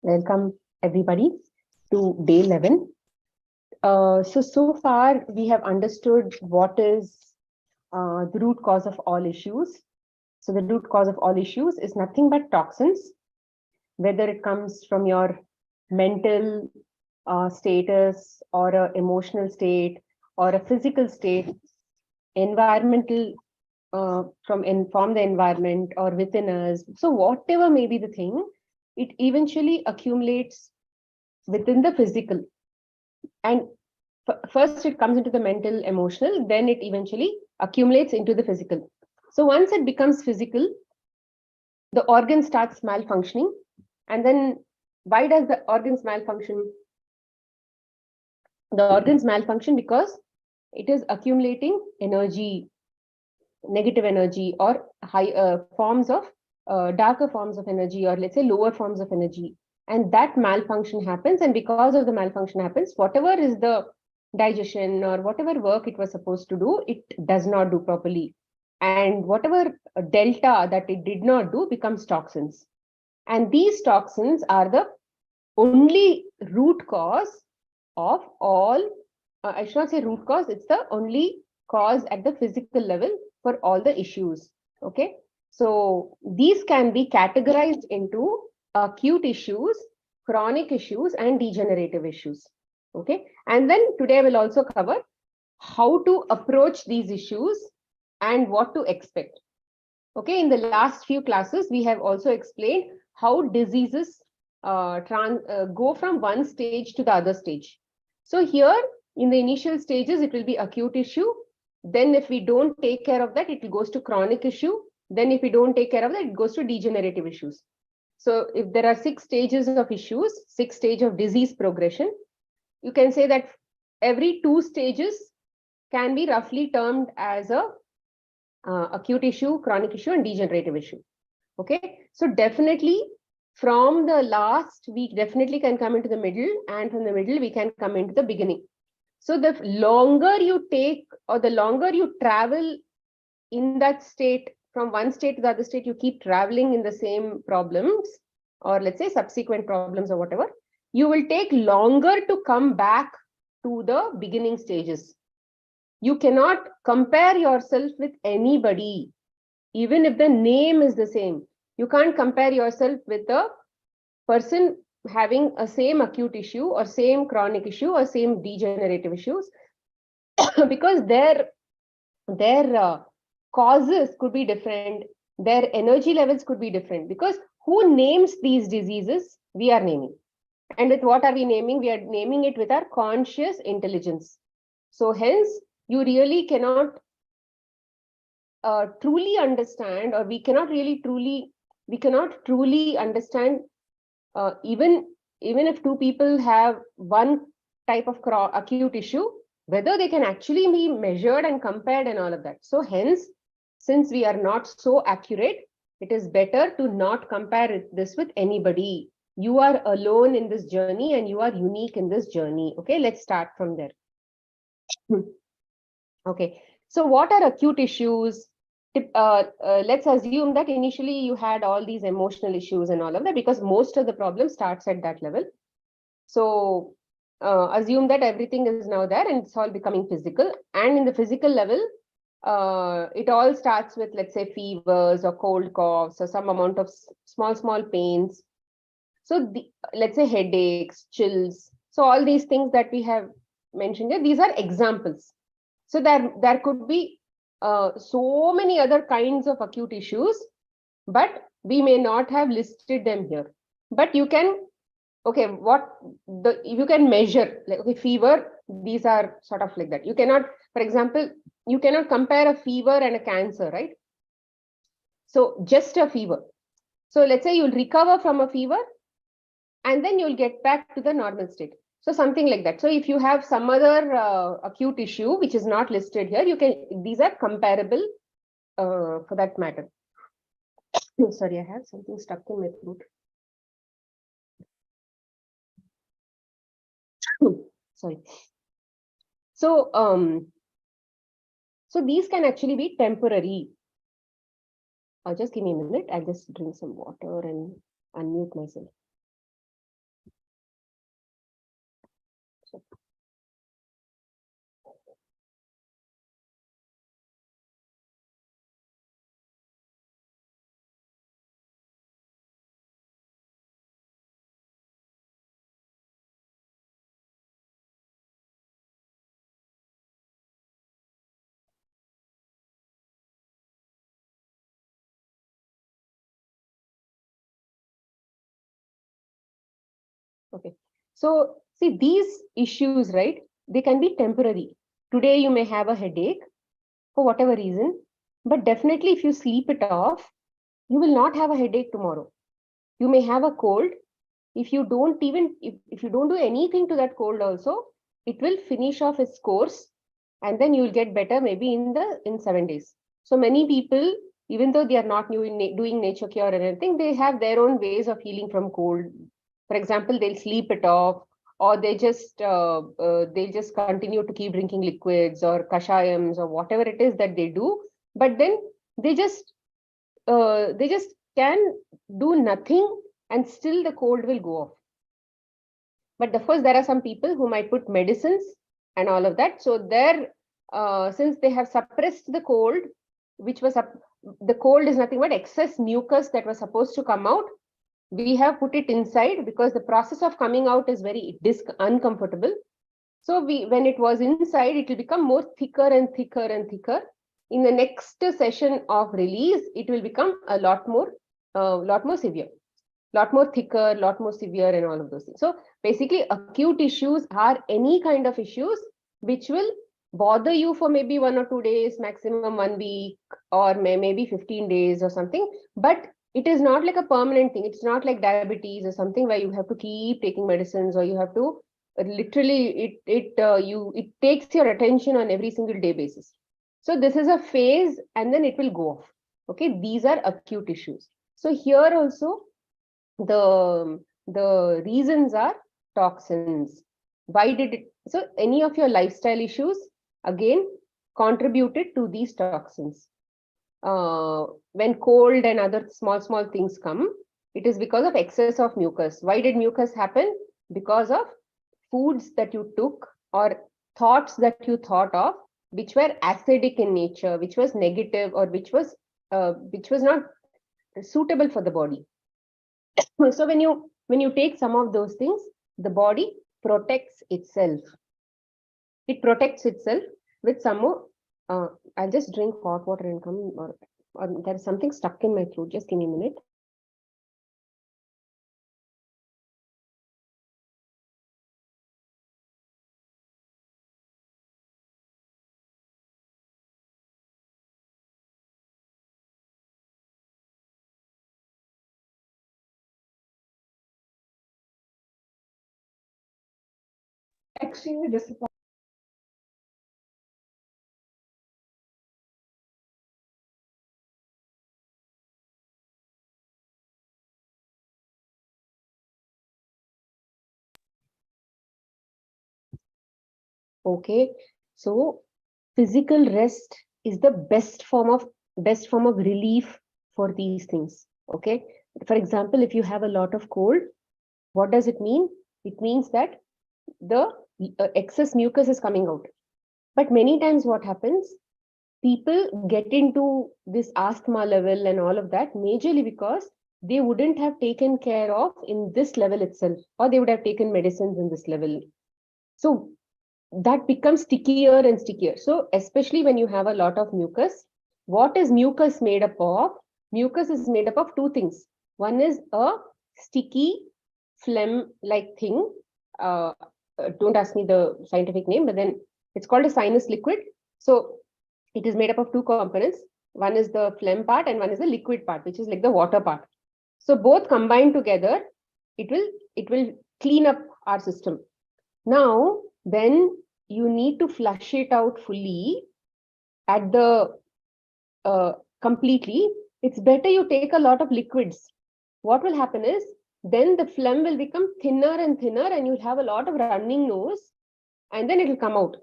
Welcome everybody to day 11. So far we have understood what is the root cause of all issues. So the root cause of all issues is nothing but toxins, whether it comes from your mental status or an emotional state or a physical state, environmental from the environment or within us. So whatever may be the thing, it eventually accumulates within the physical. And first it comes into the mental, emotional, then it eventually accumulates into the physical. So once it becomes physical, the organ starts malfunctioning. And then why does the organs malfunction? The organs malfunction because it is accumulating energy, negative energy, or high forms of darker forms of energy, or let's say lower forms of energy. And that malfunction happens, and because of the malfunction happens, whatever is the digestion or whatever work it was supposed to do, it does not do properly. And whatever delta that it did not do becomes toxins. And these toxins are the only root cause of all, I should not say root cause, it's the only cause at the physical level for all the issues. Okay. So these can be categorized into acute issues, chronic issues, and degenerative issues. Okay. And then today I will also cover how to approach these issues and what to expect. Okay. In the last few classes, we have also explained how diseases go from one stage to the other stage. So here in the initial stages, it will be acute issue. Then if we don't take care of that, it goes to chronic issue. Then if we don't take care of that, it goes to degenerative issues. So if there are 6 stages of issues, 6 stages of disease progression, you can say that every 2 stages can be roughly termed as a acute issue, chronic issue, and degenerative issue. Okay, so definitely from the last, we definitely can come into the middle, and from the middle, we can come into the beginning. So the longer you take, or the longer you travel in that state, from one state to the other state, you keep traveling in the same problems, or let's say subsequent problems or whatever, you will take longer to come back to the beginning stages. You cannot compare yourself with anybody, even if the name is the same. You can't compare yourself with a person having a same acute issue or same chronic issue or same degenerative issues because their causes could be different, their energy levels could be different, because who names these diseases? We are naming. And with what are we naming? We are naming it with our conscious intelligence. So hence, you really cannot truly understand, or we cannot truly understand, even if 2 people have one type of acute issue, whether they can actually be measured and compared and all of that. So hence, since we are not so accurate, it is better to not compare this with anybody. You are alone in this journey and you are unique in this journey. Okay, let's start from there. Okay, so what are acute issues? Let's assume that initially you had all these emotional issues and all of that, because most of the problem starts at that level. So assume that everything is now there and it's all becoming physical. And in the physical level, it all starts with, let's say, fevers or cold coughs or some amount of small pains. So let's say headaches, chills. So all these things that we have mentioned here, these are examples. So there could be so many other kinds of acute issues, but we may not have listed them here. But you can, okay, you can measure, like, okay, fever, these are sort of like that. You cannot, for example, you cannot compare a fever and a cancer, right? So just a fever. So let's say you'll recover from a fever and then you'll get back to the normal state. So something like that. So if you have some other acute issue which is not listed here, you can, these are comparable for that matter. Sorry, I have something stuck in my throat. Sorry. So so these can actually be temporary. Just give me a minute. I'll just drink some water and unmute myself. Okay. So see, these issues, right? They can be temporary. Today you may have a headache for whatever reason, but definitely if you sleep it off, you will not have a headache tomorrow. You may have a cold. If you don't even, if you don't do anything to that cold also, it will finish off its course and then you will get better maybe in 7 days. So many people, even though they are not doing nature cure or anything, they have their own ways of healing from cold. For example, they'll sleep it off, or they'll just continue to keep drinking liquids or kashayams or whatever it is that they do. But then they just they just can do nothing and still the cold will go off. But of course, there are some people who might put medicines and all of that. So since they have suppressed the cold, which was the cold is nothing but excess mucus that was supposed to come out. We have put it inside because the process of coming out is very uncomfortable. So when it was inside, it will become more thicker and thicker and thicker. In the next session of release, it will become a lot more severe, lot more thicker, lot more severe, and all of those things. So basically, acute issues are any kind of issues which will bother you for maybe 1 or 2 days, maximum 1 week, or maybe 15 days or something. But it is not like a permanent thing. It's not like diabetes or something where you have to keep taking medicines or you have to literally it takes your attention on every single day basis. So this is a phase and then it will go off. Okay, these are acute issues. So here also the reasons are toxins. Why did it? So any of your lifestyle issues again contributed to these toxins. When cold and other small things come, it is because of excess of mucus. Why did mucus happen? Because of foods that you took or thoughts that you thought of, which were acidic in nature, which was negative, or which was not suitable for the body. So when you take some of those things, the body protects itself. It protects itself with some more. I'll just drink hot water and come, or there's something stuck in my throat. Just give me a minute. Extremely disappointed. Okay, so physical rest is the best form of relief for these things. Okay, for example, if you have a lot of cold, what does it mean? It means that the excess mucus is coming out. But many times what happens, people get into this asthma level and all of that majorly because they wouldn't have taken care of in this level itself, or they would have taken medicines in this level. So that becomes stickier and stickier. So especially when you have a lot of mucus, what is mucus made up of? Mucus is made up of two things. One is a sticky phlegm-like thing. Don't ask me the scientific name, but then it's called a sinus liquid. So it is made up of two components. One is the phlegm part and one is the liquid part, which is like the water part. So both combined together, it will clean up our system. Now, when you need to flush it out fully at the completely, it's better you take a lot of liquids. What will happen is then the phlegm will become thinner and thinner and you'll have a lot of running nose and then it will come out.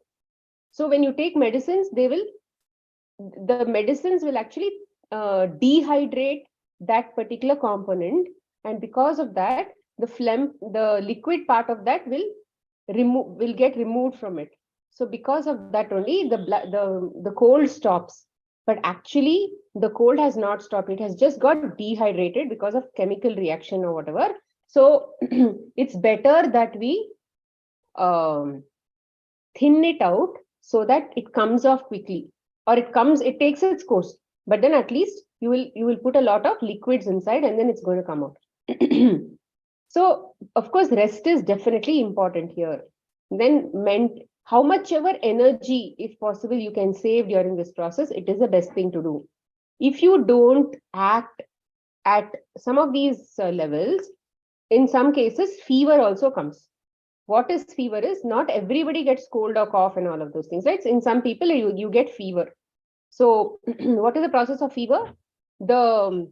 So when you take medicines, the medicines will actually dehydrate that particular component, and because of that, the phlegm, the liquid part of that will get removed from it. So because of that only the cold stops. But actually the cold has not stopped. It has just got dehydrated because of chemical reaction or whatever. So it's better that we thin it out so that it comes off quickly, or it takes its course, but then at least you will put a lot of liquids inside and then it's going to come out. So, of course, rest is definitely important here. Then how much ever energy, if possible, you can save during this process, it is the best thing to do. If you don't act at some of these levels, in some cases, fever also comes. What is fever is not everybody gets cold or cough and all of those things, right? In some people, you get fever. So, what is the process of fever? The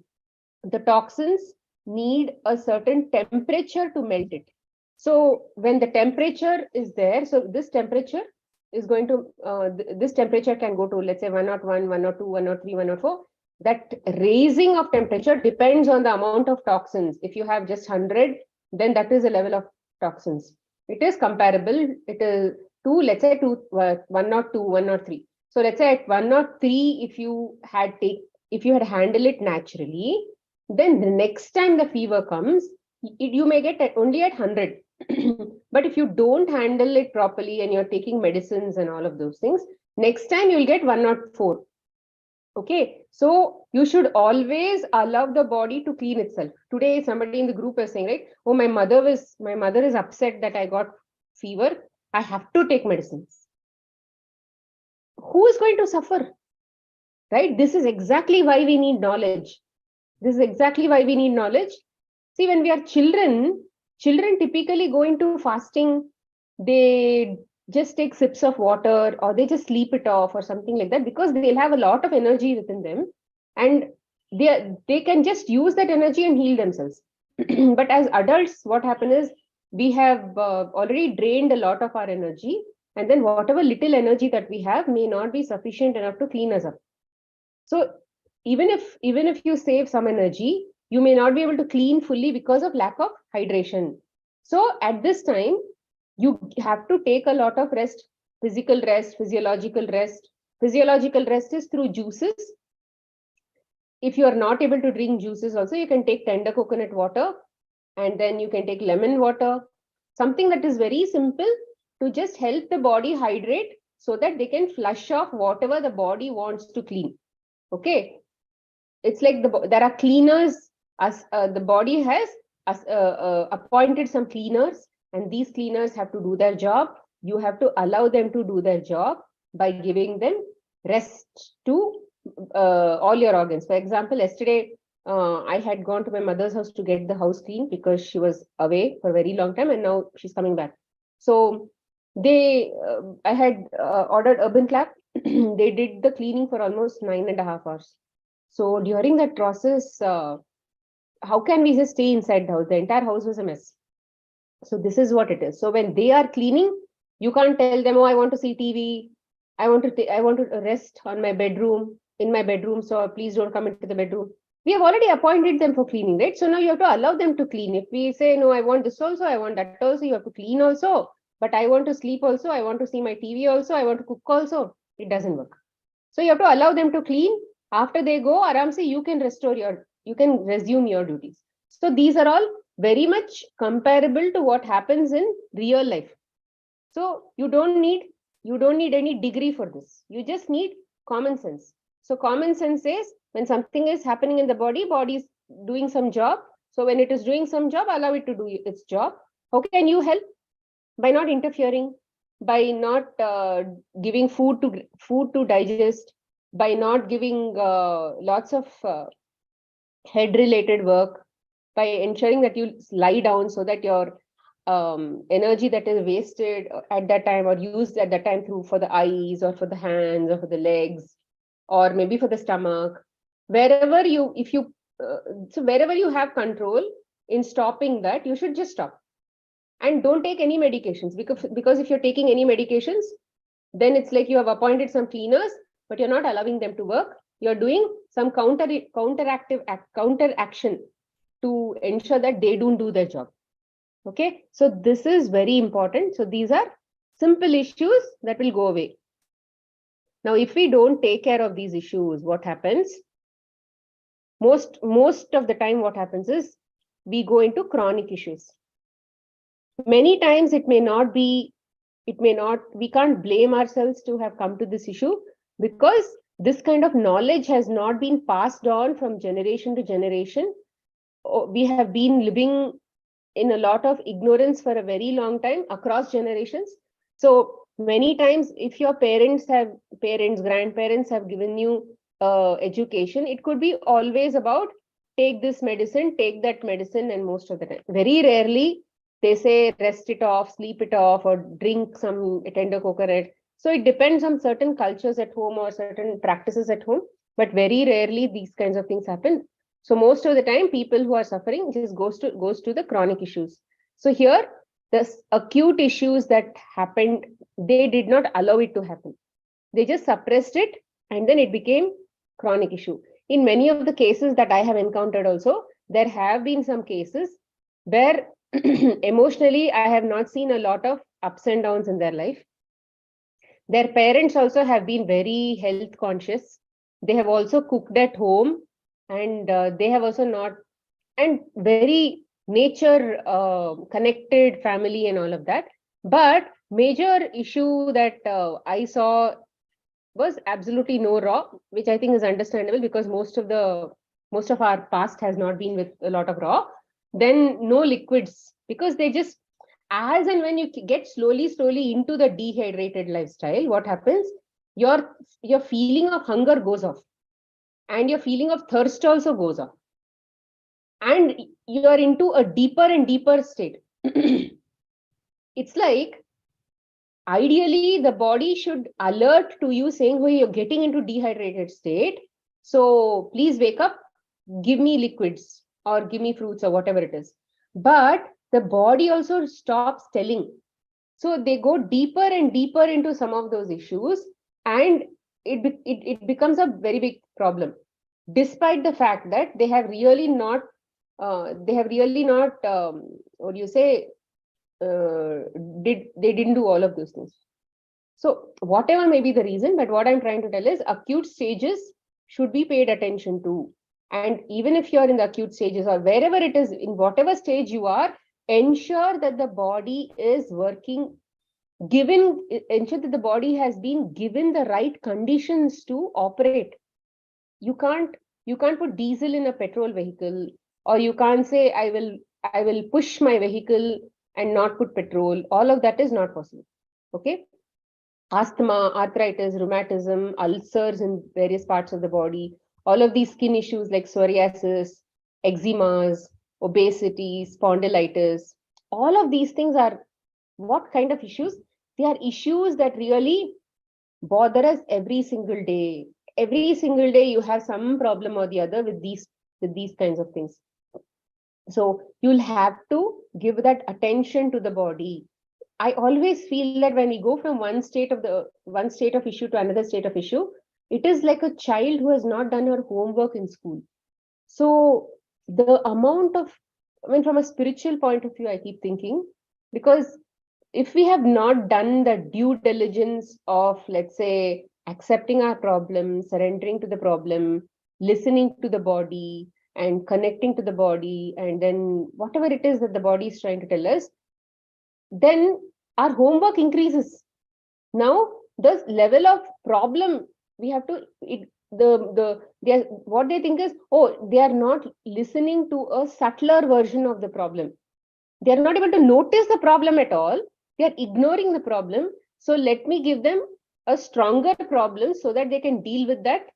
toxins need a certain temperature to melt it. So when the temperature is there, so this temperature is going to, this temperature can go to, let's say 101, 102, 103, 104. That raising of temperature depends on the amount of toxins. If you have just 100, then that is a level of toxins. It is comparable. It is to, let's say, to 102, 103. So let's say at 103, if you had handled it naturally, then the next time the fever comes, you may get only at 100. But if you don't handle it properly and you're taking medicines and all of those things, next time you'll get 104. Okay, so you should always allow the body to clean itself. Today, somebody in the group is saying, right, oh, my mother is upset that I got fever. I have to take medicines. Who is going to suffer? Right? This is exactly why we need knowledge. This is exactly why we need knowledge. See, when we are children typically go into fasting. They just take sips of water or they just sleep it off or something like that, because they'll have a lot of energy within them and they can just use that energy and heal themselves. But as adults, what happens is we have already drained a lot of our energy, and then whatever little energy that we have may not be sufficient enough to clean us up. So even if you save some energy, you may not be able to clean fully because of lack of hydration. So at this time, you have to take a lot of rest, physical rest, physiological rest. Physiological rest is through juices. If you are not able to drink juices also, you can take tender coconut water, and then you can take lemon water, something that is very simple to just help the body hydrate so that they can flush off whatever the body wants to clean. Okay, it's like there are cleaners, as the body has appointed some cleaners, and these cleaners have to do their job. You have to allow them to do their job by giving them rest to all your organs. For example, yesterday I had gone to my mother's house to get the house clean because she was away for a very long time and now she's coming back. So I had ordered Urban Clap. They did the cleaning for almost 9.5 hours. So during that process, how can we just stay inside the house? The entire house was a mess. So this is what it is. So when they are cleaning, you can't tell them, oh, I want to see TV. I want to rest on my bedroom, in my bedroom. So please don't come into the bedroom. We have already appointed them for cleaning, right? So now you have to allow them to clean. If we say, no, I want this also, I want that also, you have to clean also. But I want to sleep also. I want to see my TV also. I want to cook also. It doesn't work. So you have to allow them to clean. After they go, aramse, you can resume your duties. So these are all very much comparable to what happens in real life. So you don't need any degree for this. You just need common sense. So common sense says when something is happening in the body is doing some job. So when it is doing some job, allow it to do its job. How can you help? By not interfering, by not giving food to digest, by not giving lots of head related work, by ensuring that you lie down so that your energy that is wasted at that time or used at that time for the eyes or for the hands or for the legs or maybe for the stomach, wherever you have control in stopping that, you should just stop. And don't take any medications, because if you're taking any medications, then it's like you have appointed some cleaners, but you're not allowing them to work. You're doing some counter action to ensure that they don't do their job. Okay, so this is very important. So these are simple issues that will go away. Now, if we don't take care of these issues, what happens? Most of the time, what happens is we go into chronic issues. Many times we can't blame ourselves to have come to this issue, because this kind of knowledge has not been passed on from generation to generation. We have been living in a lot of ignorance for a very long time across generations. So many times, if your grandparents have given you education, it could be always about take this medicine, take that medicine, and most of the time. Very rarely they say rest it off, sleep it off, or drink some tender coconut. So it depends on certain cultures at home or certain practices at home, but very rarely these kinds of things happen. So most of the time, people who are suffering just goes to the chronic issues. So here, the acute issues that happened, they did not allow it to happen. They just suppressed it, and then it became chronic issue. In many of the cases that I have encountered also, there have been some cases where emotionally I have not seen a lot of ups and downs in their life. Their parents also have been very health conscious. They have also cooked at home, and they have also not, and very nature connected family and all of that. But major issue that I saw was absolutely no raw, which I think is understandable because most of our past has not been with a lot of raw. Then no liquids, because they just, as and when you get slowly into the dehydrated lifestyle, what happens? Your feeling of hunger goes off, and your feeling of thirst also goes off, and you are into a deeper and deeper state. It's like, ideally the body should alert to you saying, oh, you're getting into dehydrated state, so please wake up, give me liquids or give me fruits or whatever it is. But the body also stops telling, so they go deeper and deeper into some of those issues, and it becomes a very big problem, despite the fact that they have really not what do you say, they didn't do all of those things. So whatever may be the reason, but what I'm trying to tell is acute stages should be paid attention to. And even if you're in the acute stages or wherever it is, in whatever stage you are, ensure that the body is working, ensure that the body has been given the right conditions to operate. You can't put diesel in a petrol vehicle, or you can't say I will push my vehicle and not put petrol. All of that is not possible. Okay. Asthma, arthritis, rheumatism, ulcers in various parts of the body, all of these skin issues like psoriasis, eczemas, obesity, spondylitis, all of these things are what kind of issues? They are issues that really bother us every single day. Every single day you have some problem or the other with these kinds of things. So you'll have to give that attention to the body. I always feel that when we go from one state of issue to another state of issue, it is like a child who has not done her homework in school. So the amount of, I mean, from a spiritual point of view, I keep thinking, because if we have not done the due diligence of, let's say, accepting our problem, surrendering to the problem, listening to the body and connecting to the body, and then whatever it is that the body is trying to tell us, then our homework increases. Now, the level of problem we have to, what they think is, oh, they are not listening to a subtler version of the problem. They are not able to notice the problem at all. They are ignoring the problem. So let me give them a stronger problem so that they can deal with that.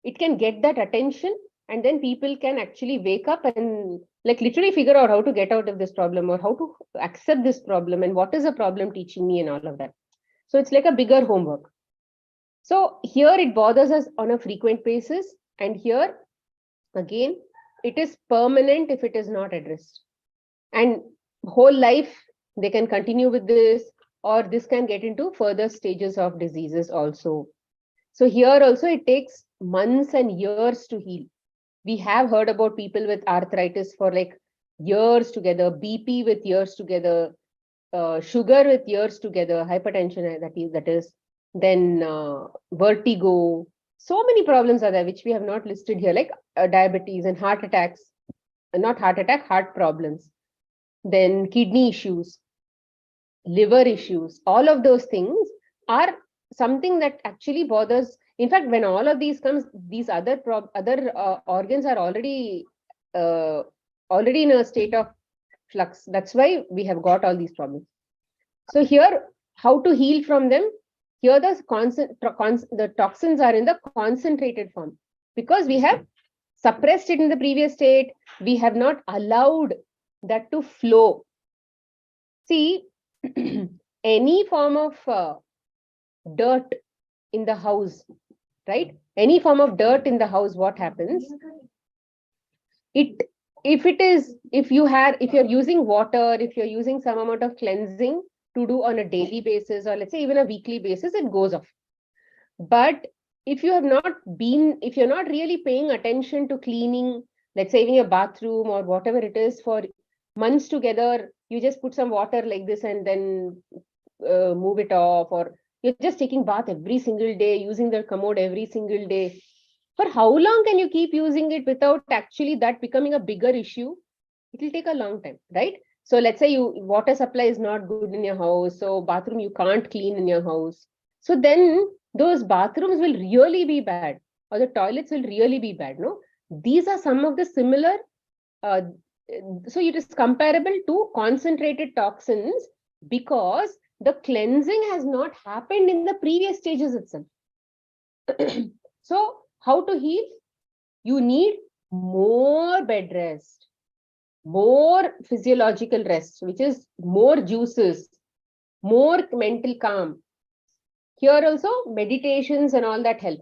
It can get that attention, and then people can actually wake up and like literally figure out how to get out of this problem or how to accept this problem and what is the problem teaching me and all of that. So it's like a bigger homework. So here it bothers us on a frequent basis, and here again it is permanent if it is not addressed, and whole life they can continue with this, or this can get into further stages of diseases also. So here also it takes months and years to heal. We have heard about people with arthritis for like years together, BP with years together, sugar with years together, hypertension that is, then vertigo. So many problems are there which we have not listed here, like diabetes and heart attacks, not heart attack, heart problems, then kidney issues, liver issues. All of those things are something that actually bothers. In fact, when all of these comes, these other organs are already in a state of flux. That's why we have got all these problems. So here, how to heal from them? Here the toxins are in the concentrated form because we have suppressed it in the previous state. We have not allowed that to flow. See, any form of dirt in the house, right? Any form of dirt in the house, what happens? If you're using water, if you're using some amount of cleansing to do on a daily basis, or let's say even a weekly basis, it goes off. But if you're not really paying attention to cleaning, let's say even your bathroom or whatever it is for months together, you just put some water like this and then move it off, or you're just taking bath every single day, using the commode every single day. For how long can you keep using it without actually that becoming a bigger issue? It will take a long time, right? So let's say water supply is not good in your house, so bathroom you can't clean in your house. So then those bathrooms will really be bad, or the toilets will really be bad, no? These are some of the similar, so it is comparable to concentrated toxins because the cleansing has not happened in the previous stages itself. So how to heal? You need more bed rest, more physiological rest, which is more juices, more mental calm. Here also meditations and all that help.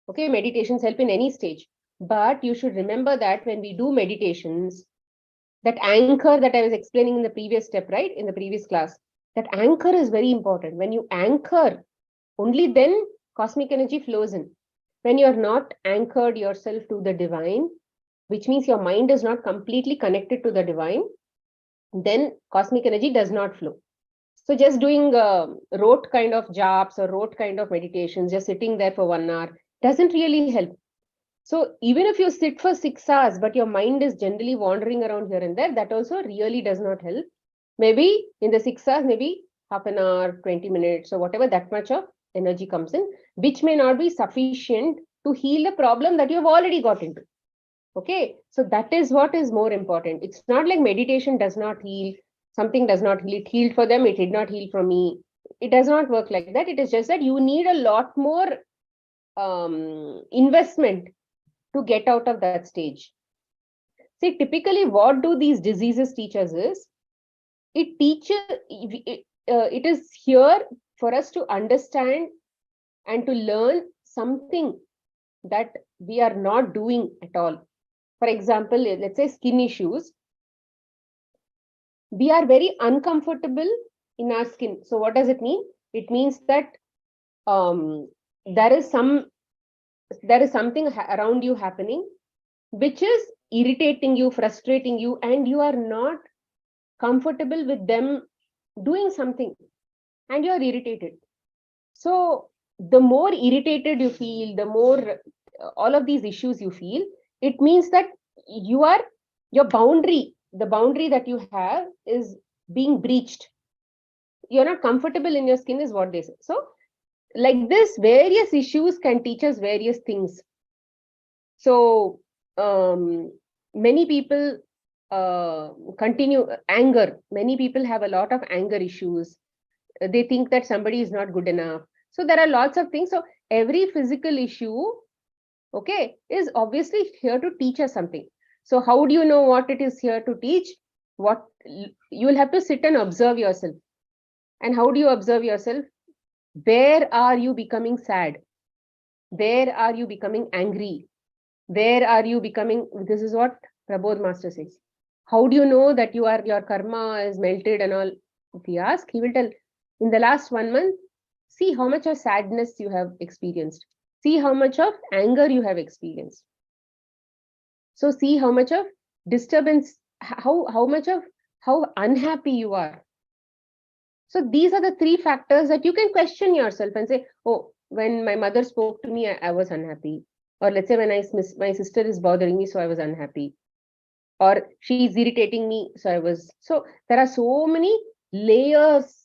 Okay, meditations help in any stage. But you should remember that when we do meditations, that anchor that I was explaining in the previous step, right, in the previous class, that anchor is very important. When you anchor, only then cosmic energy flows in. When you're not anchored yourself to the divine, which means your mind is not completely connected to the divine, then cosmic energy does not flow. So just doing rote kind of japs or rote kind of meditations, just sitting there for 1 hour, doesn't really help. So even if you sit for 6 hours, but your mind is generally wandering around here and there, that also really does not help. Maybe in the 6 hours, maybe half an hour, 20 minutes, or whatever, that much of energy comes in, which may not be sufficient to heal the problem that you have already got into. Okay, so that is what is more important. It's not like meditation does not heal, something does not heal. It healed for them, it did not heal for me. It does not work like that. It is just that you need a lot more investment to get out of that stage. See, typically what do these diseases teach us is, it is here for us to understand and to learn something that we are not doing at all. For example, let's say skin issues. We are very uncomfortable in our skin. So what does it mean? It means that there is something around you happening which is irritating you, frustrating you, and you are not comfortable with them doing something, and you are irritated. So the more irritated you feel, the more all of these issues you feel, it means that your boundary, the boundary that you have is being breached. You're not comfortable in your skin is what they say. So like this, various issues can teach us various things. So many people continue anger. Many people have a lot of anger issues. They think that somebody is not good enough. So there are lots of things. So every physical issue, okay, is obviously here to teach us something. So how do you know what it is here to teach? What you will have to sit and observe yourself. And how do you observe yourself? Where are you becoming sad? Where are you becoming angry? Where are you becoming? This is what Prabodh Master says. How do you know that your karma is melted and all? If he asks, he will tell, in the last 1 month, see how much of sadness you have experienced. See how much of anger you have experienced. So see how much of disturbance, how unhappy you are. So these are the 3 factors that you can question yourself and say, oh, when my mother spoke to me, I was unhappy. Or let's say when my sister is bothering me, so I was unhappy. Or she is irritating me, so I was. So there are so many layers.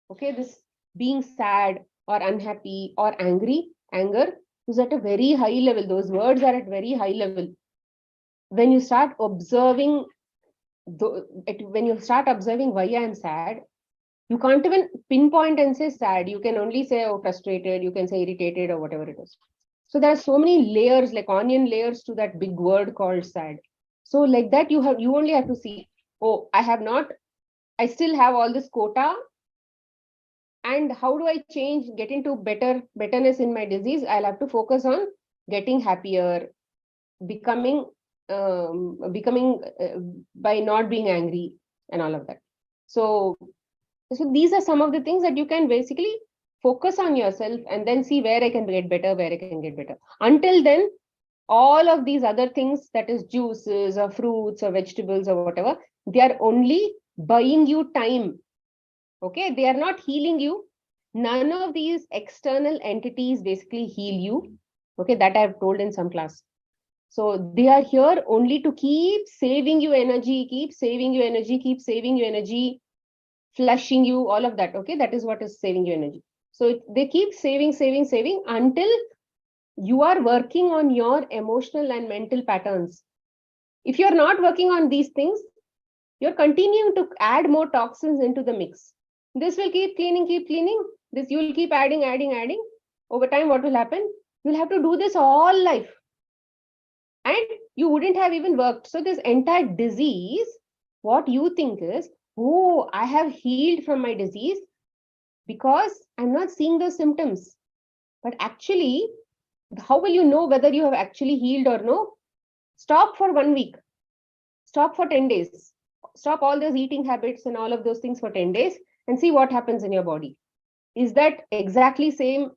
Okay, this being sad or unhappy or anger is at a very high level. Those words are at very high level. When you start observing when you start observing why I am sad, you can't even pinpoint and say sad. You can only say, oh, frustrated. You can say irritated or whatever it is. So there are so many layers, like onion layers to that big word called sad. So like that, you only have to see, oh, I still have all this quota. And how do I get into betterness in my disease? I'll have to focus on getting happier, becoming by not being angry and all of that. So these are some of the things that you can basically focus on yourself and then see where I can get better, where I can get better. Until then, all of these other things, that is juices or fruits or vegetables or whatever, they are only buying you time. Okay, they are not healing you. None of these external entities basically heal you. Okay, that I have told in some class. So they are here only to keep saving you energy, keep saving you energy, keep saving you energy, flushing you, all of that. Okay, that is what is saving you energy. So they keep saving until you are working on your emotional and mental patterns. If you're not working on these things, you're continuing to add more toxins into the mix. This will keep cleaning. This you'll keep adding. Over time, what will happen? You'll have to do this all life. And you wouldn't have even worked. So this entire disease, what you think is, oh, I have healed from my disease because I'm not seeing those symptoms. But actually, how will you know whether you have actually healed or no? Stop for 1 week. Stop for 10 days. Stop all those eating habits and all of those things for 10 days and see what happens in your body. Is that exactly same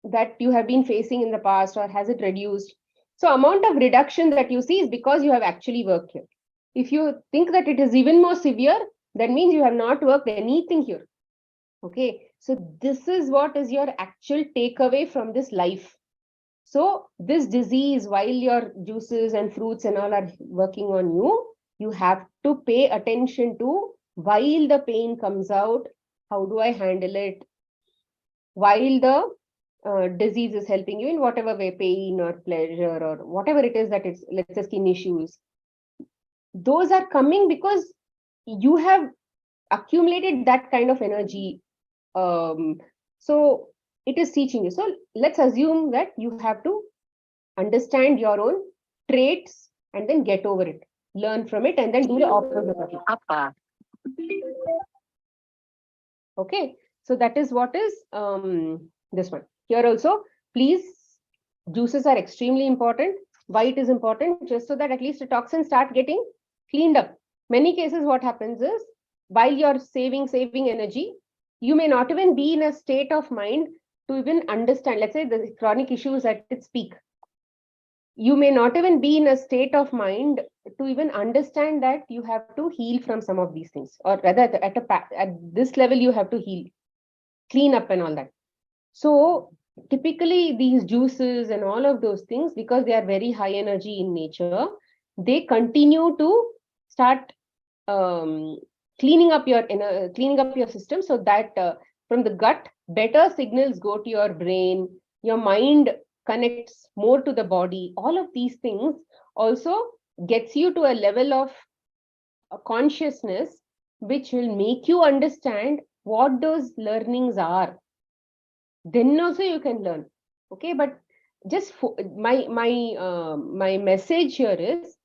that you have been facing in the past, or has it reduced? So amount of reduction that you see is because you have actually worked here. If you think that it is even more severe, that means you have not worked anything here. Okay, so this is what is your actual takeaway from this life. So this disease, while your juices and fruits and all are working on you, you have to pay attention to while the pain comes out, how do I handle it? While the disease is helping you in whatever way, pain or pleasure or whatever it is that it's, let's say, skin issues. Those are coming because you have accumulated that kind of energy. So it is teaching you. So let's assume that you have to understand your own traits and then get over it, learn from it, and then do the opposite of it. Okay, so that is what is this one. Here also, please, juices are extremely important. Why it is important? Just so that at least the toxins start getting cleaned up. Many cases, what happens is, while you're saving energy, you may not even be in a state of mind to even understand, let's say the chronic issues at its peak. You may not even be in a state of mind to even understand that you have to heal from some of these things, or rather at this level, you have to heal, clean up and all that. So typically these juices and all of those things, because they are very high energy in nature, they continue to start cleaning up your system, so that from the gut, better signals go to your brain, your mind connects more to the body. All of these things also gets you to a level of consciousness which will make you understand what those learnings are. Then also you can learn. Okay, but just my message here is,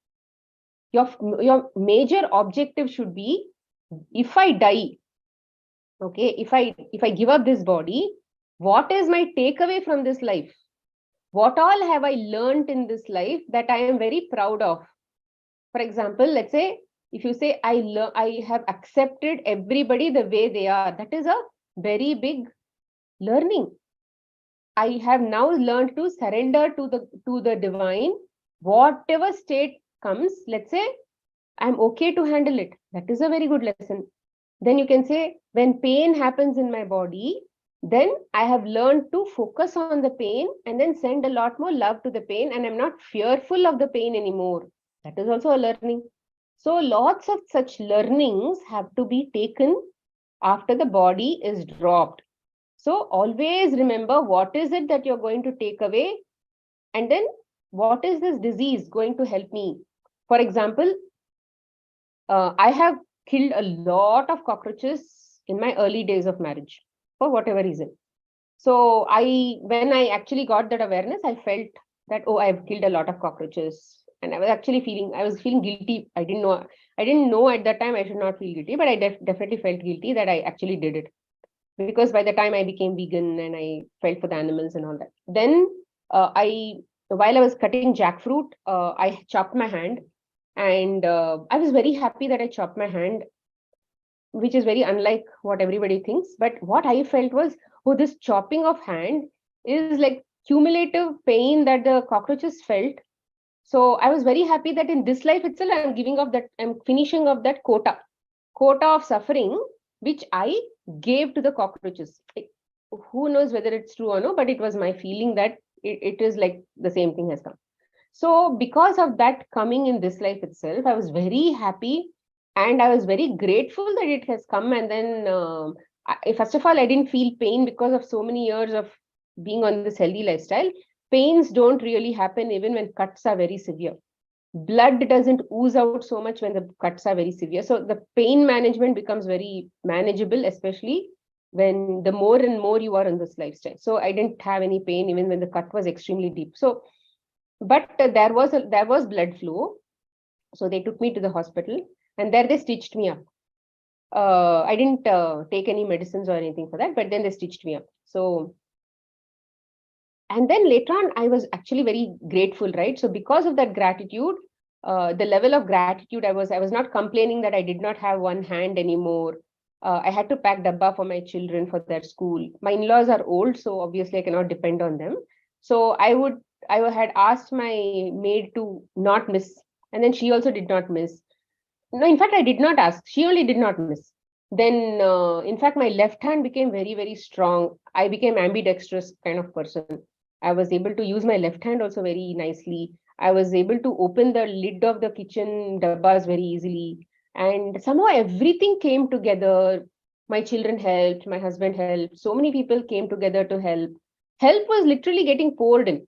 your major objective should be, if I die, okay, if I give up this body, what is my takeaway from this life? What all have I learned in this life that I am very proud of? For example, let's say, if you say, I have accepted everybody the way they are, that is a very big learning. I have now learned to surrender to the divine. Whatever state comes, let's say, I'm okay to handle it. That is a very good lesson. Then you can say, when pain happens in my body, then I have learned to focus on the pain and then send a lot more love to the pain, and I'm not fearful of the pain anymore. That is also a learning. So lots of such learnings have to be taken after the body is dropped. So always remember, what is it that you're going to take away, and then what is this disease going to help me? For example, I have killed a lot of cockroaches in my early days of marriage for whatever reason. So when I actually got that awareness, I felt that, oh, I've killed a lot of cockroaches. And I was feeling guilty. I didn't know at that time I should not feel guilty, but I definitely felt guilty that I actually did it. Because by the time I became vegan and I felt for the animals and all that. Then while I was cutting jackfruit, I chopped my hand. And I was very happy that I chopped my hand, which is very unlike what everybody thinks. But what I felt was, oh, this chopping of hand is like cumulative pain that the cockroaches felt. So I was very happy that in this life itself, I'm finishing off that quota of suffering, which I gave to the cockroaches. Who knows whether it's true or no, but it was my feeling that it is like the same thing has come. So because of that coming in this life itself, I was very happy and I was very grateful that it has come. And then, first of all, I didn't feel pain because of so many years of being on this healthy lifestyle. Pains don't really happen even when cuts are very severe. Blood doesn't ooze out so much when the cuts are very severe. So the pain management becomes very manageable, especially when the more and more you are on this lifestyle. So I didn't have any pain even when the cut was extremely deep. So, but there was blood flow. So they took me to the hospital and there they stitched me up. I didn't take any medicines or anything for that, but then they stitched me up. So, and then later on, I was actually very grateful, right? So because of that gratitude, the level of gratitude, I was not complaining that I did not have one hand anymore. I had to pack dabba for my children for their school. My in-laws are old, so obviously I cannot depend on them. So I had asked my maid to not miss, and then she also did not miss. No, in fact, I did not ask. She only did not miss. Then, in fact, my left hand became very, very strong. I became ambidextrous kind of person. I was able to use my left hand also very nicely. I was able to open the lid of the kitchen dabbas very easily. And somehow everything came together. My children helped, my husband helped. So many people came together to help. Help was literally getting poured in.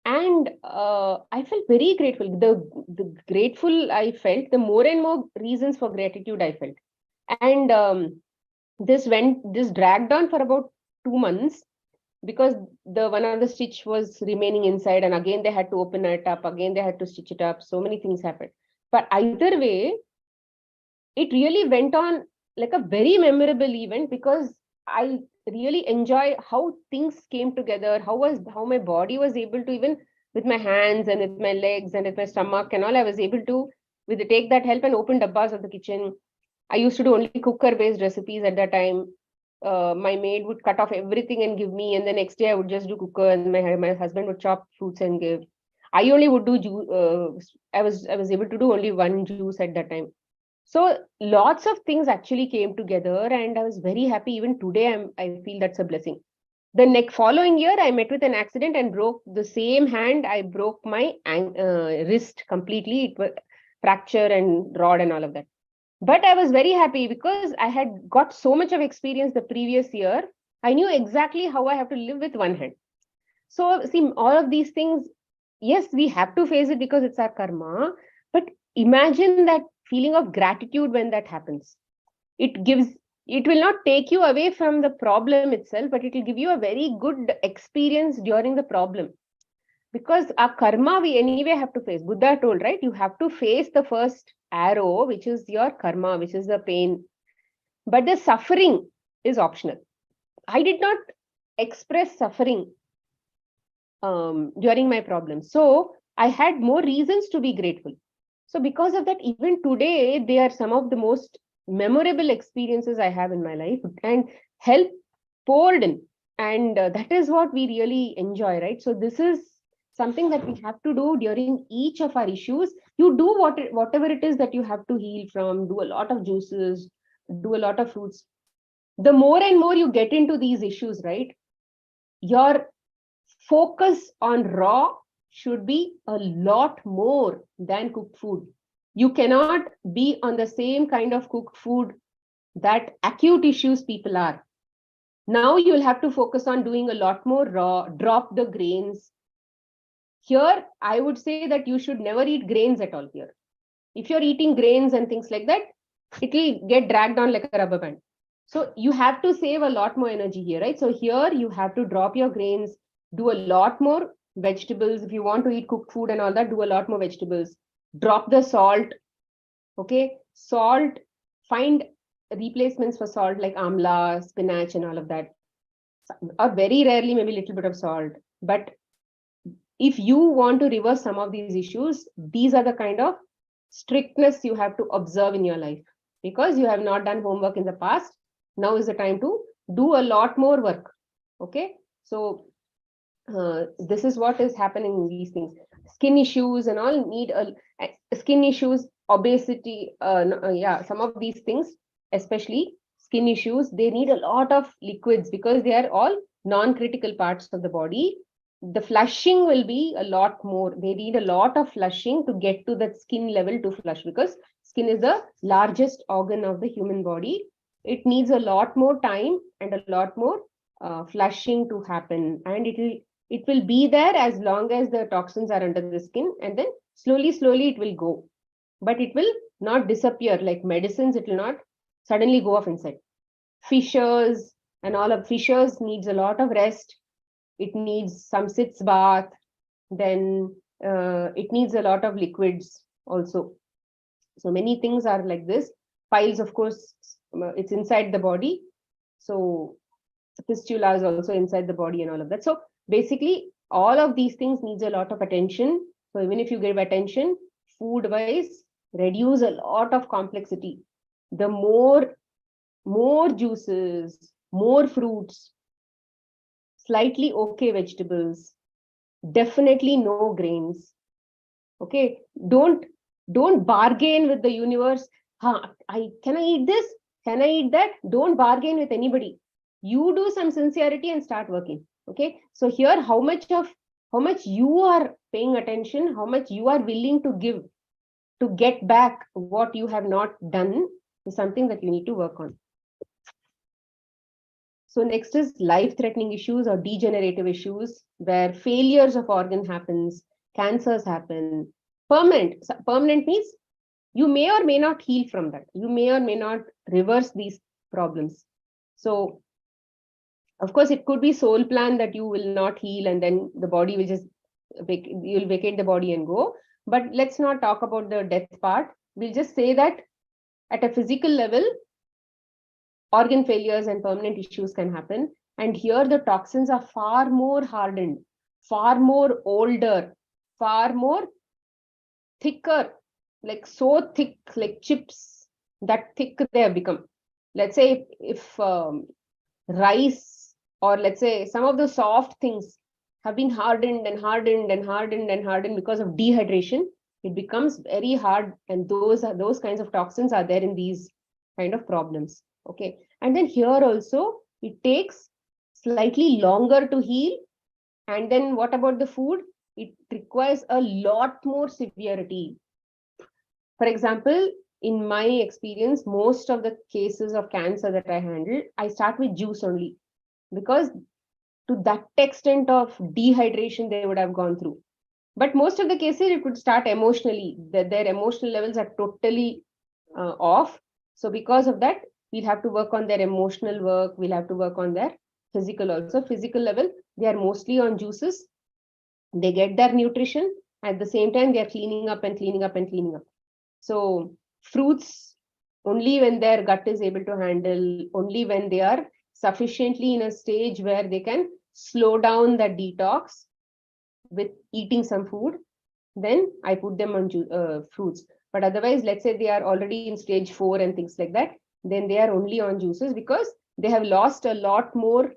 And I felt very grateful. The grateful I felt, the more and more reasons for gratitude I felt. And this dragged on for about 2 months because the one of the stitch was remaining inside, and again they had to open it up, again they had to stitch it up. So many things happened. But either way, it really went on like a very memorable event because I really enjoy how things came together, how my body was able to, even with my hands and with my legs and with my stomach and all, I was able to take that help and open dabbas of the kitchen. I used to do only cooker based recipes at that time. My maid would cut off everything and give me, and the next day I would just do cooker, and my husband would chop fruits and give. I only would do juice. I was able to do only one juice at that time. So lots of things actually came together, and I was very happy. Even today, I feel that's a blessing. The next following year, I met with an accident and broke the same hand. I broke my wrist completely. It was fracture and rod and all of that. But I was very happy because I had got so much of experience the previous year. I knew exactly how I have to live with one hand. So see, all of these things, yes, we have to face it because it's our karma. But imagine that feeling of gratitude when that happens. It will not take you away from the problem itself, but it will give you a very good experience during the problem. Because our karma, we anyway have to face. Buddha told, right? You have to face the first arrow, which is your karma, which is the pain. But the suffering is optional. I did not express suffering during my problem. So I had more reasons to be grateful. So because of that, even today, they are some of the most memorable experiences I have in my life, and help poured in. And that is what we really enjoy, right? So this is something that we have to do during each of our issues. You do whatever it is that you have to heal from, do a lot of juices, do a lot of fruits. The more and more you get into these issues, right? Your focus on raw should be a lot more than cooked food. You cannot be on the same kind of cooked food that acute issues people are. Now you'll have to focus on doing a lot more raw, drop the grains. Here, I would say that you should never eat grains at all here. If you're eating grains and things like that, it will get dragged on like a rubber band. So you have to save a lot more energy here, right? So here you have to drop your grains, do a lot more vegetables. If you want to eat cooked food and all that, do a lot more vegetables. Drop the salt. Okay, salt, find replacements for salt like amla, spinach, and all of that. Or very rarely, maybe a little bit of salt. But if you want to reverse some of these issues, these are the kind of strictness you have to observe in your life, because you have not done homework in the past. Now is the time to do a lot more work. Okay, so this is what is happening in these things. Skin issues and all need skin issues, obesity, yeah, some of these things, especially skin issues, they need a lot of liquids because they are all non-critical parts of the body. The flushing will be a lot more. They need a lot of flushing to get to that skin level to flush, because skin is the largest organ of the human body. It needs a lot more time and a lot more flushing to happen, and it will be there as long as the toxins are under the skin, and then slowly it will go, but it will not disappear like medicines. It will not suddenly go off inside. Fissures and all of fissures needs a lot of rest. It needs some sitz bath. Then it needs a lot of liquids also. So many things are like this. Piles, of course, it's inside the body. So fistula is also inside the body and all of that. So basically, all of these things needs a lot of attention. So even if you give attention, food-wise, reduce a lot of complexity. The more juices, more fruits, slightly okay vegetables, definitely no grains. Okay, don't bargain with the universe. Can I eat this? Can I eat that? Don't bargain with anybody. You do some sincerity and start working. Okay, so here how much you are paying attention, how much you are willing to give to get back what you have not done is something that you need to work on. So next is life-threatening issues or degenerative issues, where failures of organ happens, cancers happen. Permanent means you may or may not heal from that. You may or may not reverse these problems. So of course, it could be soul plan that you will not heal, and then the body will just you'll vacate the body and go. But let's not talk about the death part. We'll just say that at a physical level, organ failures and permanent issues can happen. And here the toxins are far more hardened, far more older, far more thicker, like so thick, like chips, that thick they have become. Let's say if rice, or let's say some of the soft things have been hardened and hardened and hardened and hardened because of dehydration, it becomes very hard, and those kinds of toxins are there in these kind of problems. Okay, and then here also it takes slightly longer to heal. And then what about the food? It requires a lot more severity. For example, in my experience, most of the cases of cancer that I handle, I start with juice only, because to that extent of dehydration they would have gone through. But most of the cases, it would start emotionally, that their emotional levels are totally off. So because of that, we'll have to work on their emotional work. We'll have to work on their physical also. Physical level, they are mostly on juices. They get their nutrition. At the same time, they are cleaning up and cleaning up and cleaning up. So fruits, only when their gut is able to handle, only when they are sufficiently in a stage where they can slow down that detox with eating some food, then I put them on fruits. But otherwise, let's say they are already in stage 4 and things like that, then they are only on juices, because they have lost a lot more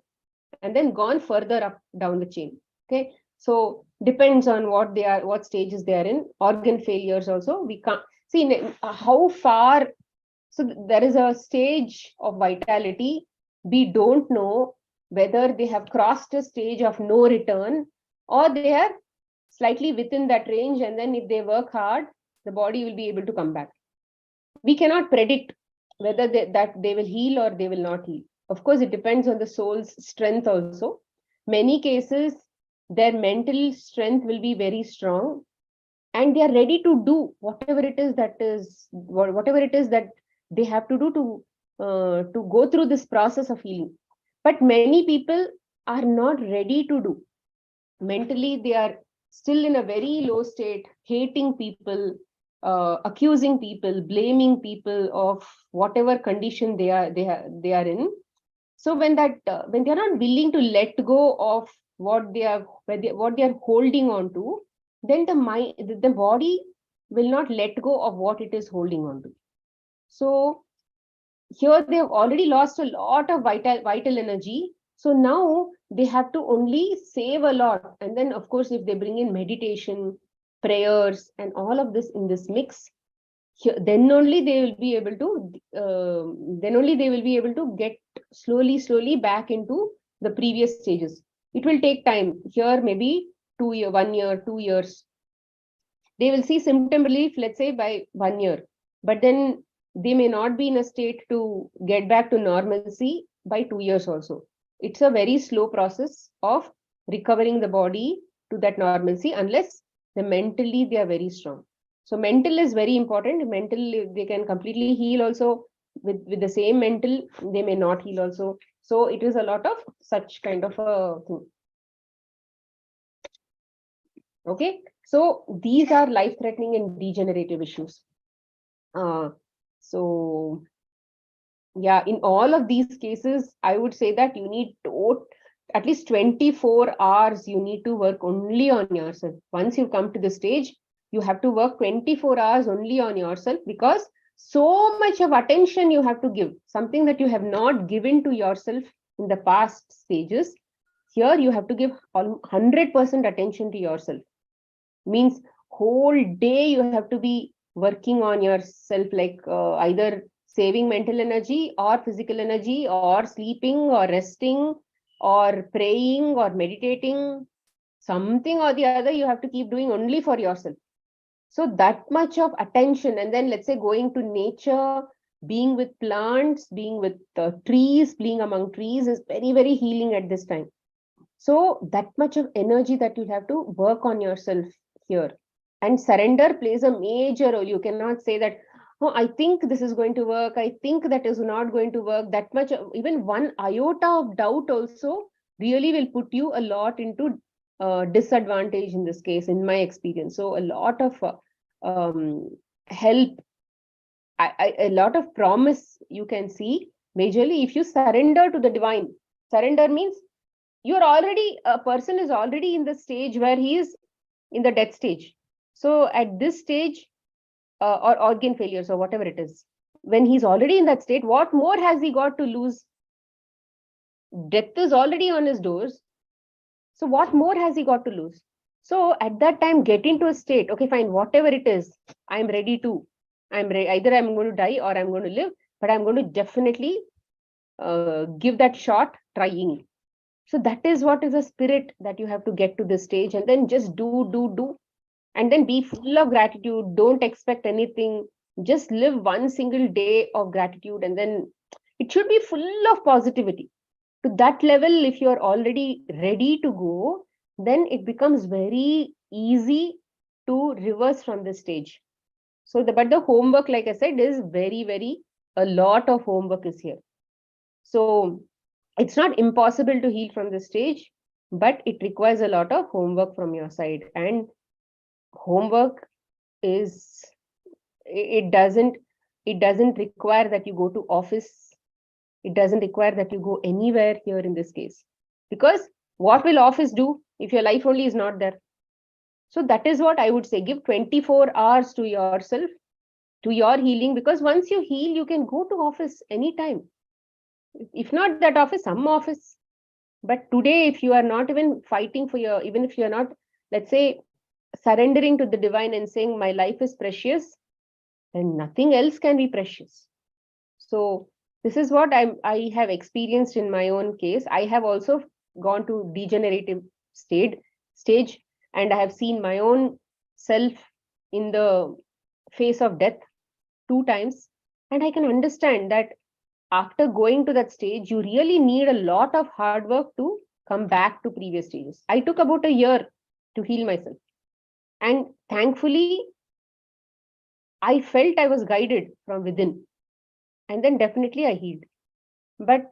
and then gone further up down the chain. Okay, so depends on what stages they are in. Organ failures also, we can't see how far. So there is a stage of vitality. We don't know whether they have crossed a stage of no return, or they are slightly within that range, and then if they work hard, the body will be able to come back. We cannot predict whether they will heal or they will not heal. Of course, it depends on the soul's strength also. Many cases, their mental strength will be very strong, and they are ready to do whatever it is that they have to do to go through this process of healing. But many people are not ready to do. Mentally, they are still in a very low state, hating people, accusing people, blaming people of whatever condition they are in. So when they are not willing to let go of what they are holding on to, then the body will not let go of what it is holding on to. So here they have already lost a lot of vital energy. So now they have to only save a lot. And then of course, if they bring in meditation, prayers, and all of this in this mix, then only they will be able to get slowly back into the previous stages. It will take time. Here maybe 1 year, 2 years. They will see symptom relief, let's say by 1 year, but then they may not be in a state to get back to normalcy by 2 years also. It's a very slow process of recovering the body to that normalcy, unless mentally they are very strong. So mental is very important. Mental, they can completely heal also. With the same mental, they may not heal also. So it is a lot of such kind of a thing. Okay, so these are life-threatening and degenerative issues. So yeah, in all of these cases, I would say that you need at least 24 hours. You need to work only on yourself. Once you come to the stage, you have to work 24 hours only on yourself, because so much of attention you have to give, something that you have not given to yourself in the past stages. Here you have to give 100% attention to yourself. Means whole day you have to be working on yourself, like either saving mental energy or physical energy, or sleeping or resting or praying or meditating. Something or the other you have to keep doing only for yourself. So that much of attention. And then let's say going to nature, being with plants, being with trees, being among trees is very, very healing at this time. So that much of energy that you have to work on yourself here. And surrender plays a major role. You cannot say that, oh, I think this is going to work, I think that is not going to work. That much, even one iota of doubt also really will put you a lot into disadvantage in this case, in my experience. So a lot of help, a lot of promise you can see, majorly if you surrender to the divine. Surrender means a person is already in the stage where he is in the death stage. So at this stage, or organ failures or whatever it is, when he's already in that state, what more has he got to lose? Death is already on his doors. So what more has he got to lose? So at that time, get into a state, okay, fine, whatever it is, I'm ready to, either I'm going to die or I'm going to live, but I'm going to definitely give that shot, trying. So that is what is a spirit that you have to get to this stage, and then just do, and then be full of gratitude. Don't expect anything. Just live one single day of gratitude, and then it should be full of positivity. To that level, if you're already ready to go, then it becomes very easy to reverse from this stage. So but the homework, like I said, is very, a lot of homework is here. So it's not impossible to heal from this stage, but it requires a lot of homework from your side. And homework is, it doesn't require that you go to office. It doesn't require that you go anywhere here in this case, because what will office do if your life only is not there? So that is what I would say. Give 24 hours to yourself, to your healing, because once you heal, you can go to office anytime. If not that office, some office. But today, if you are not even fighting for even if you're not, let's say, surrendering to the divine and saying, my life is precious, then nothing else can be precious. So this is what I have experienced in my own case. I have also gone to degenerative stage, and I have seen my own self in the face of death 2 times. And I can understand that after going to that stage, you really need a lot of hard work to come back to previous stages. I took about a year to heal myself. And thankfully, I felt I was guided from within. And then definitely I healed. But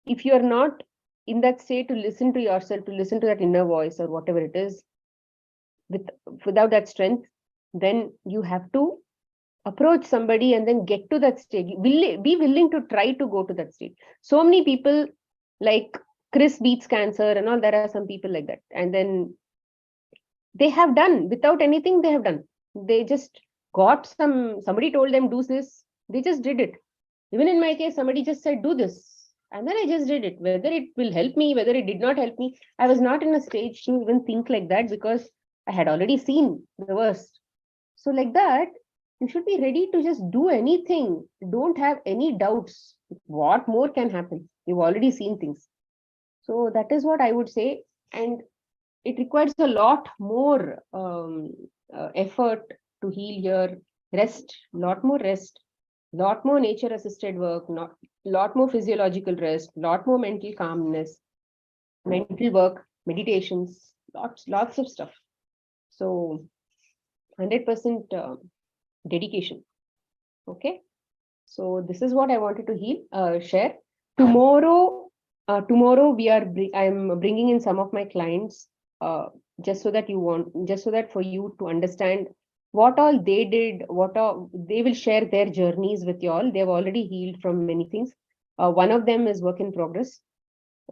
if you're not in that state to listen to yourself, to listen to that inner voice or whatever it is, with without that strength, then you have to approach somebody and then get to that stage. Be willing to try to go to that stage. So many people, like Chris beats cancer and all, there are some people like that. And then they have done without anything, they have done. They just got somebody told them do this, they just did it. Even in my case, somebody just said do this, and then I just did it. Whether it will help me, whether it did not help me, I was not in a stage to even think like that, because I had already seen the worst. So like that, you should be ready to just do anything. Don't have any doubts. What more can happen? You've already seen things. So that is what I would say. And it requires a lot more effort to heal your rest, lot more rest, lot more nature assisted work, not lot more physiological rest, lot more mental calmness, mental work, meditations, lots of stuff. So 100% dedication. Okay. So this is what I wanted to share. Tomorrow I'm bringing in some of my clients, just so that for you to understand what all they did, they will share their journeys with you all. They've already healed from many things. One of them is work in progress.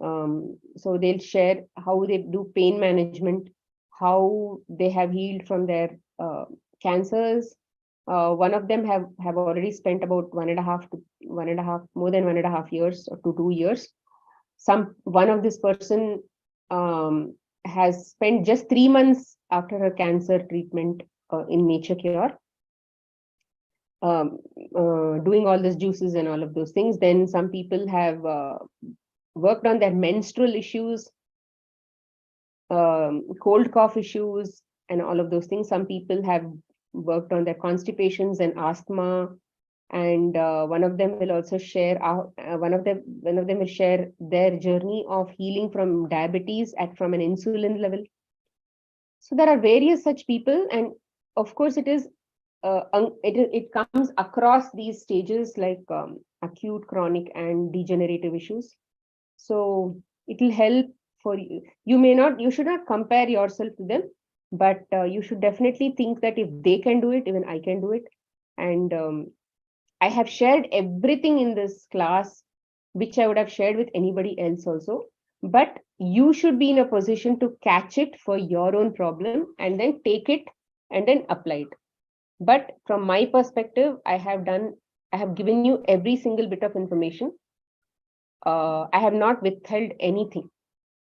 So they'll share how they do pain management, how they have healed from their cancers. One of them have already spent about more than 1.5 years or to 2 years. One of this person has spent just 3 months after her cancer treatment in nature cure, doing all these juices and all of those things. Then some people have worked on their menstrual issues, cold cough issues, and all of those things. Some people have worked on their constipations and asthma, and one of them will also share one of them will share their journey of healing from diabetes from an insulin level. So there are various such people, and of course it comes across these stages, like acute, chronic, and degenerative issues. So it will help for you. You should not compare yourself to them, but you should definitely think that if they can do it, even I can do it. And I have shared everything in this class, which I would have shared with anybody else also. But you should be in a position to catch it for your own problem and then take it and then apply it. But from my perspective, I have given you every single bit of information. I have not withheld anything.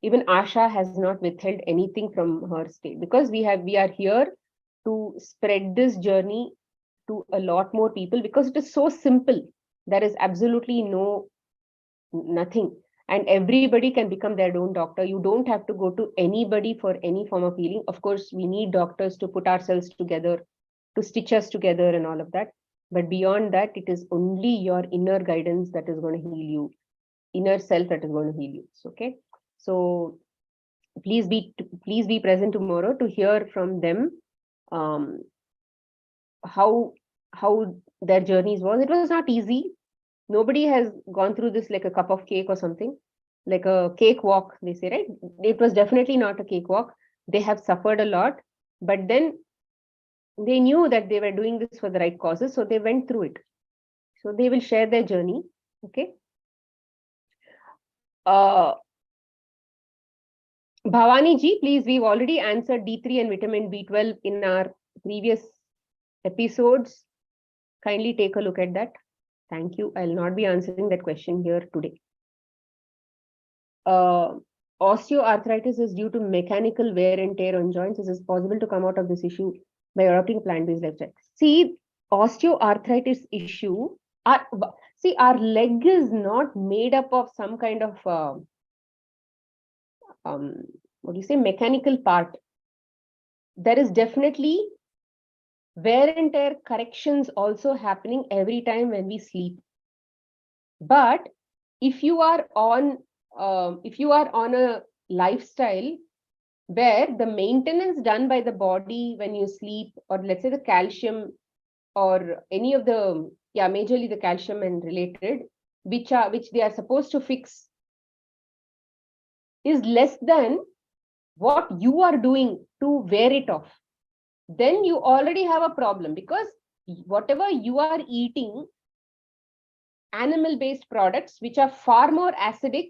Even Asha has not withheld anything from her state, because we are here to spread this journey to a lot more people, because it is so simple. There is absolutely nothing, and everybody can become their own doctor. You don't have to go to anybody for any form of healing. Of course, we need doctors to put ourselves together, to stitch us together and all of that. But beyond that, it is only your inner guidance that is going to heal you, inner self that is going to heal you. Okay. So please be present tomorrow to hear from them, how their journeys was. It was not easy. Nobody has gone through this like a cup of cake or something, like a cake walk, they say, right? It was definitely not a cake walk. They have suffered a lot, but then they knew that they were doing this for the right causes, so they went through it. So they will share their journey. Okay. Bhavani ji, please, we've already answered D3 and vitamin B12 in our previous episodes. Kindly take a look at that. Thank you. I'll not be answering that question here today. Osteoarthritis is due to mechanical wear and tear on joints. Is it possible to come out of this issue by adopting plant-based lifestyle? See, osteoarthritis issue, our leg is not made up of some kind of what do you say, mechanical part. There is definitely wear and tear corrections also happening every time when we sleep. But if you are on a lifestyle where the maintenance done by the body when you sleep, or let's say the calcium or any of the, majorly the calcium and related, which they are supposed to fix, is less than what you are doing to wear it off, then you already have a problem, because whatever you are eating, animal based products which are far more acidic,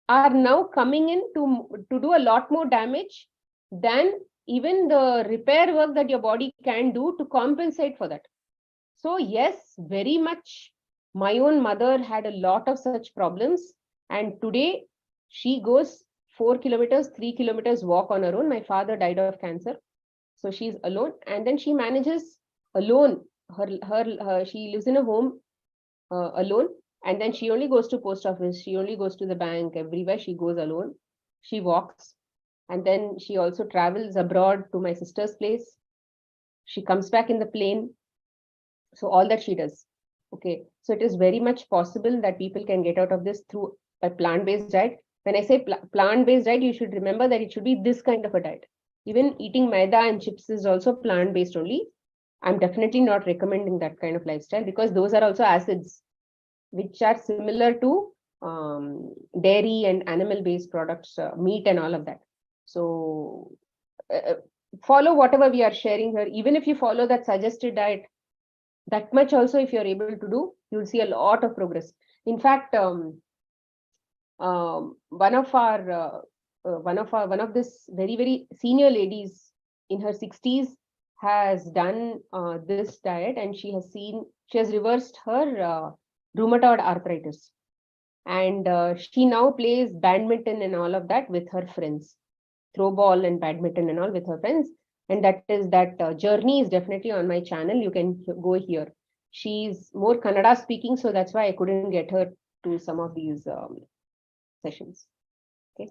are now coming in to do a lot more damage than even the repair work that your body can do to compensate for that. So yes, very much. My own mother had a lot of such problems, and today she goes 4 kilometers, 3 kilometers walk on her own. My father died of cancer, so she's alone, and then she manages alone. She lives in a home alone, and then she only goes to post office. She only goes to the bank. Everywhere she goes alone. She walks, and then she also travels abroad to my sister's place. She comes back in the plane. So all that she does. Okay. So it is very much possible that people can get out of this through a plant-based diet. When I say plant-based diet, you should remember that it should be this kind of a diet. Even eating maida and chips is also plant-based only. I'm definitely not recommending that kind of lifestyle, because those are also acids, which are similar to dairy and animal-based products, meat and all of that. So follow whatever we are sharing here. Even if you follow that suggested diet, that much also, if you're able to do, you'll see a lot of progress. In fact, one of this very, very senior ladies in her 60s has done this diet, and she has reversed her rheumatoid arthritis, and she now plays badminton and all of that with her friends, throw ball and badminton and all with her friends. And that journey is definitely on my channel. You can go here. She's more Kannada speaking, so that's why I couldn't get her to some of these sessions. Okay.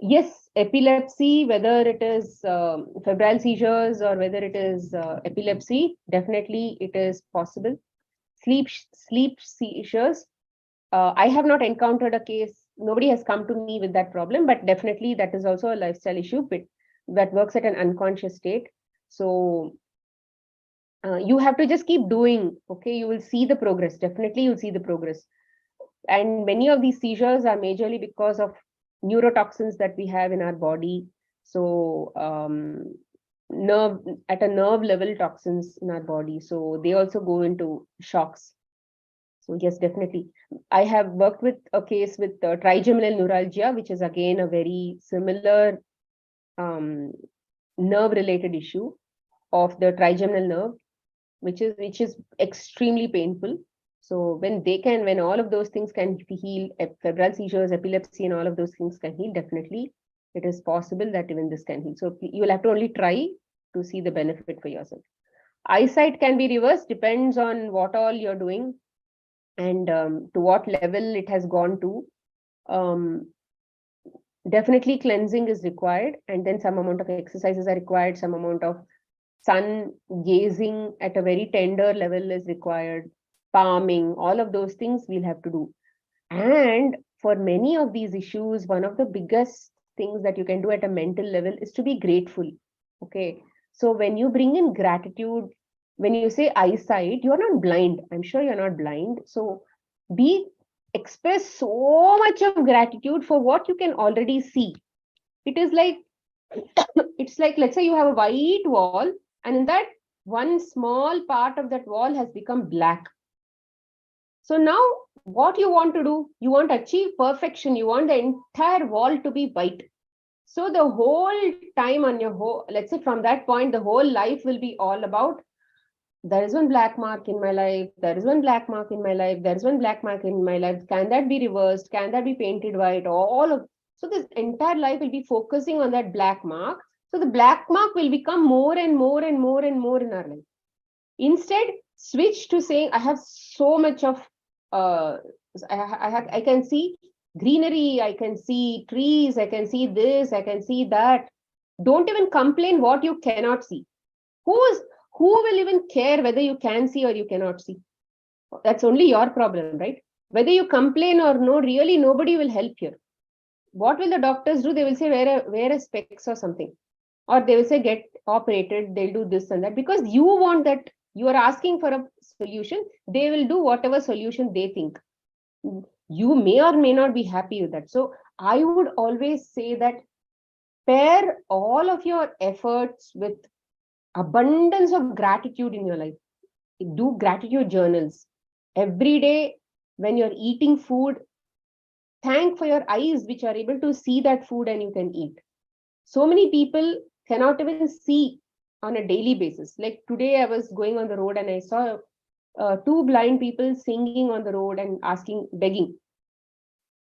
Yes, epilepsy, whether it is febrile seizures or whether it is epilepsy, definitely it is possible. Sleep seizures. I have not encountered a case. Nobody has come to me with that problem, but definitely that is also a lifestyle issue, but that works at an unconscious state. So you have to just keep doing. Okay, you will see the progress. Definitely, you'll see the progress. And many of these seizures are majorly because of neurotoxins that we have in our body. So nerve level toxins in our body. So they also go into shocks. So yes, definitely. I have worked with a case with trigeminal neuralgia, which is again a very similar nerve-related issue of the trigeminal nerve, which is extremely painful. So when all of those things can be healed, febrile seizures, epilepsy, and all of those things can heal, definitely it is possible that even this can heal. So you will have to only try to see the benefit for yourself. Eyesight can be reversed, depends on what all you're doing and to what level it has gone to. Definitely cleansing is required, and then some amount of exercises are required, some amount of sun gazing at a very tender level is required, palming, all of those things we'll have to do. And for many of these issues, one of the biggest things that you can do at a mental level is to be grateful. Okay. So when you bring in gratitude, when you say eyesight, you're not blind. I'm sure you're not blind. So express so much of gratitude for what you can already see. It is like, it's like, let's say you have a white wall, and in that one small part of that wall has become black. So now what you want to do, you want to achieve perfection. You want the entire wall to be white. So the whole time on your whole, let's say from that point, the whole life will be all about, there is one black mark in my life. There is one black mark in my life. There is one black mark in my life. Can that be reversed? Can that be painted white? So this entire life will be focusing on that black mark. So the black mark will become more and more and more and more in our life. Instead, switch to saying, I have so much of, I can see greenery, I can see trees, I can see this, I can see that. Don't even complain what you cannot see. Who will even care whether you can see or you cannot see? That's only your problem, right? Whether you complain or no, really nobody will help here. what will the doctors do? They will say, wear a specs or something. Or they will say, get operated, they'll do this and that. Because you want that, you are asking for a solution, they will do whatever solution they think. You may or may not be happy with that. So I would always say that pair all of your efforts with abundance of gratitude in your life. Do gratitude journals. Every day when you're eating food, thank for your eyes which are able to see that food and you can eat. So many people cannot even see on a daily basis. Like today, I was going on the road and I saw two blind people singing on the road and asking, begging.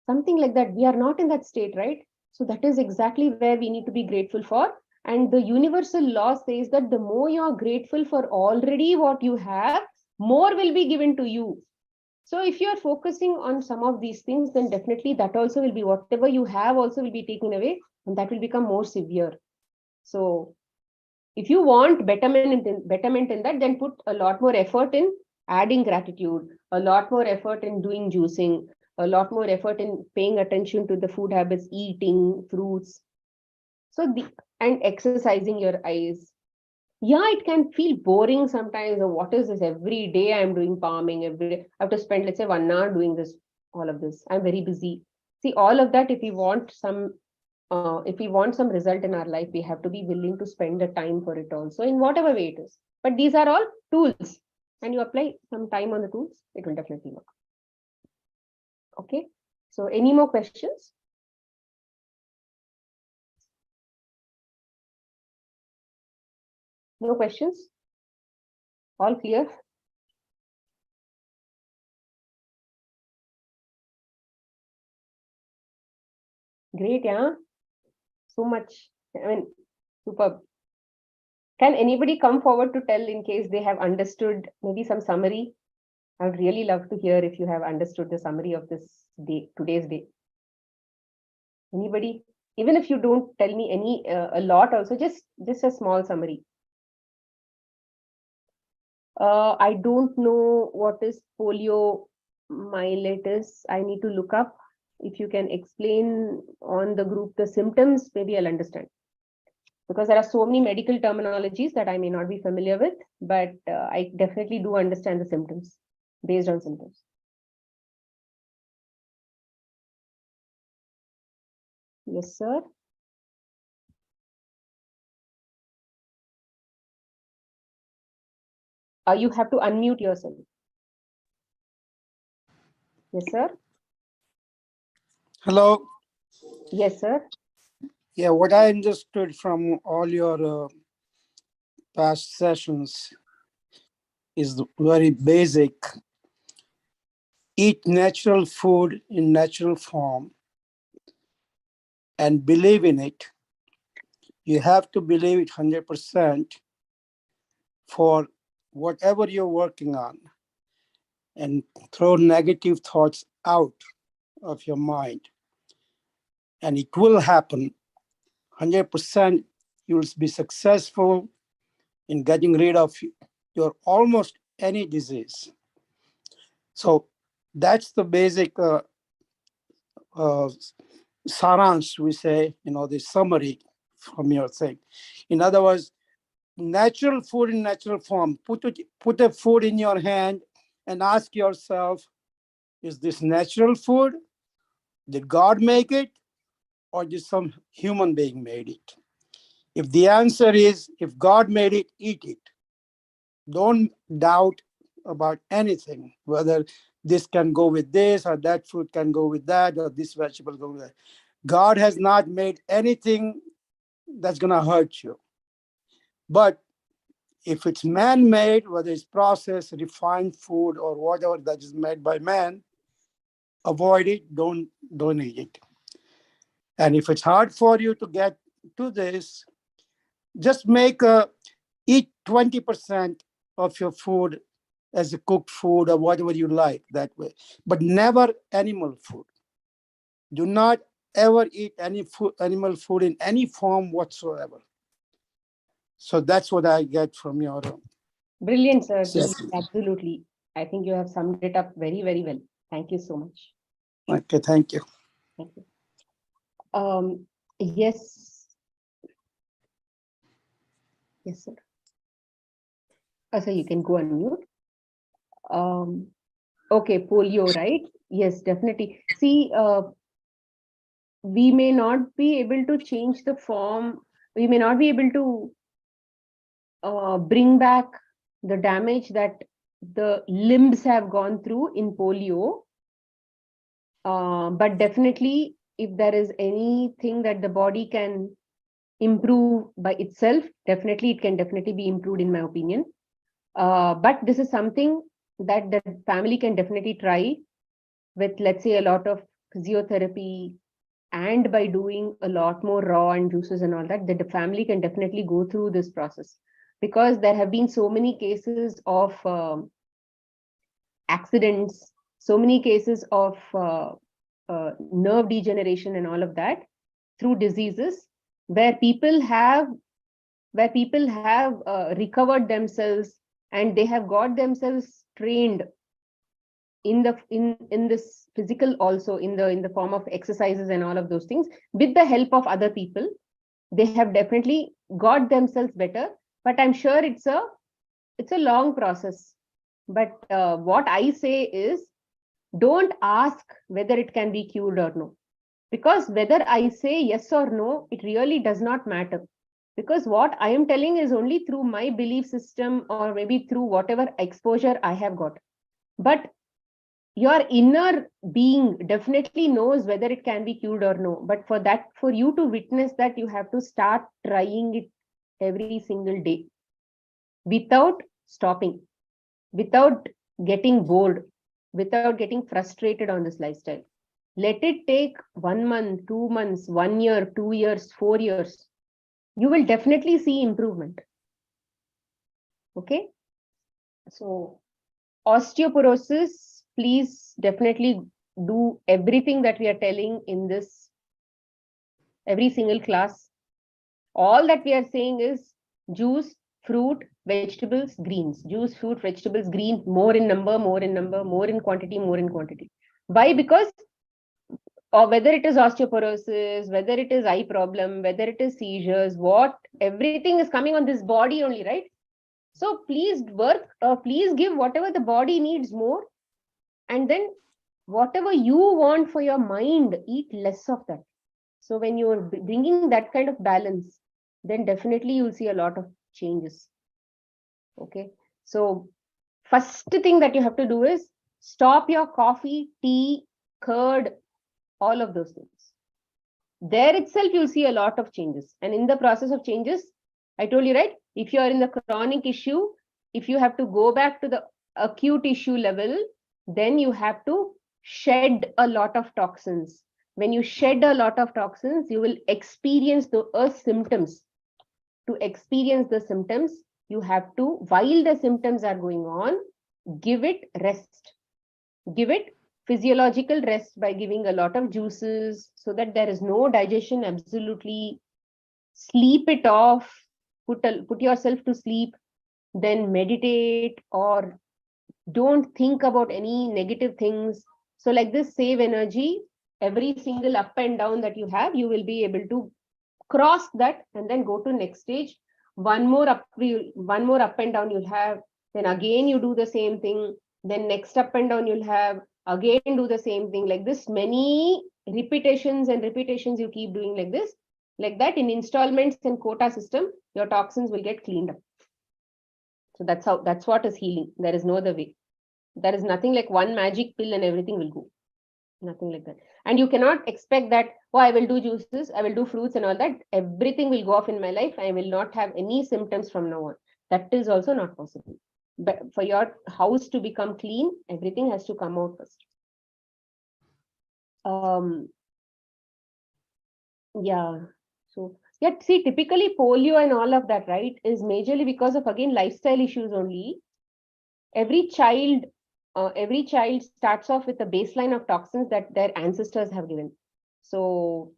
Something like that. We are not in that state, right? So that is exactly where we need to be grateful for. And the universal law says that the more you are grateful for already what you have, more will be given to you. So if you are focusing on some of these things, then definitely that also will be, whatever you have also will be taken away, and that will become more severe. So if you want betterment in that, then put a lot more effort in adding gratitude, a lot more effort in doing juicing, a lot more effort in paying attention to the food habits, eating fruits. So and exercising your eyes. Yeah, it can feel boring sometimes. Or what is this? Every day I'm doing palming. Every day I have to spend, let's say, 1 hour doing this, all of this. I'm very busy. See, all of that, if we want some result in our life, we have to be willing to spend the time for it also, in whatever way it is. But these are all tools, and you apply some time on the tools, it will definitely work. Okay. So any more questions? No questions? All clear? Great, yeah. So much. I mean, superb. Can anybody come forward to tell in case they have understood maybe some summary? I would really love to hear if you have understood the summary of this day, today's day. Anybody? Even if you don't tell me any a lot, also just a small summary. I don't know what is poliomyelitis. I need to look up. If you can explain on the group the symptoms, maybe I'll understand. Because there are so many medical terminologies that I may not be familiar with, but I definitely do understand the symptoms based on symptoms. Yes, sir. You have to unmute yourself. Yes, sir. Hello. Yes, sir. Yeah, what I understood from all your past sessions is very basic. Eat natural food in natural form and believe in it. You have to believe it 100% for whatever you're working on, and throw negative thoughts out of your mind. And it will happen 100%. You'll be successful in getting rid of your almost any disease. So that's the basic saransh, we say, the summary from your thing. In other words, natural food in natural form. Put a food in your hand and ask yourself, is this natural food? Did God make it? Or did some human being made it? If the answer is, if God made it, eat it. Don't doubt about anything, whether this can go with this, or that fruit can go with that, or this vegetable go with that. God has not made anything that's going to hurt you. But if it's man-made, whether it's processed, refined food, or whatever that is made by man, avoid it, don't eat it. And if it's hard for you to get to this, just eat 20% of your food as a cooked food or whatever you like that way, but never animal food. Do not ever eat any animal food in any form whatsoever. So that's what I get from your Brilliant, sir. session. Brilliant. Absolutely. I think you have summed it up very, very well. Thank you so much. Okay, thank you. Thank you. Yes. Yes, sir. So you can go on mute. Okay, polio, right? Yes, definitely. See, we may not be able to change the form. We may not be able to bring back the damage that the limbs have gone through in polio. But definitely, if there is anything that the body can improve by itself, definitely it can definitely be improved, in my opinion. But this is something that the family can definitely try with, let's say, a lot of physiotherapy, and by doing a lot more raw and juices and all that, the family can definitely go through this process, because there have been so many cases of accidents, so many cases of nerve degeneration and all of that through diseases, where people have recovered themselves, and they have got themselves trained in the in this physical, also in the form of exercises and all of those things, with the help of other people. They have definitely got themselves better, but I'm sure it's a long process. But what I say is, don't ask whether it can be cured or no, because whether I say yes or no, it really does not matter, because what I am telling is only through my belief system, or maybe through whatever exposure I have got. But your inner being definitely knows whether it can be cured or no. But for that, for you to witness that, you have to start trying it every single day, without stopping, without getting bored, without getting frustrated on this lifestyle. Let it take 1 month, 2 months, 1 year, 2 years, 4 years. You will definitely see improvement. Okay. So osteoporosis, please definitely do everything that we are telling in this, every single class. All that we are saying is juice, fruit, vegetables, greens. Juice, fruit, vegetables, green, more in number, more in number, more in quantity, more in quantity. Why? Because, or whether it is osteoporosis, whether it is eye problem, whether it is seizures, what, everything is coming on this body only, right? So please work, please give whatever the body needs more, and then whatever you want for your mind, eat less of that. So when you're bringing that kind of balance, then definitely you'll see a lot of changes. Okay. So first thing that you have to do is stop your coffee, tea, curd, all of those things. There itself, you'll see a lot of changes. And in the process of changes, I told you, right? If you are in the chronic issue, if you have to go back to the acute issue level, then you have to shed a lot of toxins. When you shed a lot of toxins, you will experience the symptoms. To experience the symptoms, you have to, while the symptoms are going on, give it rest. Give it physiological rest by giving a lot of juices, so that there is no digestion. Absolutely sleep it off, put yourself to sleep, then meditate, or don't think about any negative things. So like this, save energy. Every single up and down that you have, you will be able to cross that, and then go to next stage. One more up and down you'll have, then again you do the same thing, then next up and down you'll have, again do the same thing. Like this, many repetitions and repetitions you keep doing like this, like that, in installments and quota system, your toxins will get cleaned up. So that's what is healing. There is no other way. There is nothing like one magic pill and everything will go. Nothing like that. And you cannot expect that, oh, I will do juices, I will do fruits and all that, everything will go off in my life, I will not have any symptoms from now on. That is also not possible. But for your house to become clean, everything has to come out first. Yeah. So yeah, see, typically polio and all of that, right, is majorly because of, again, lifestyle issues only. Every child starts off with a baseline of toxins that their ancestors have given. So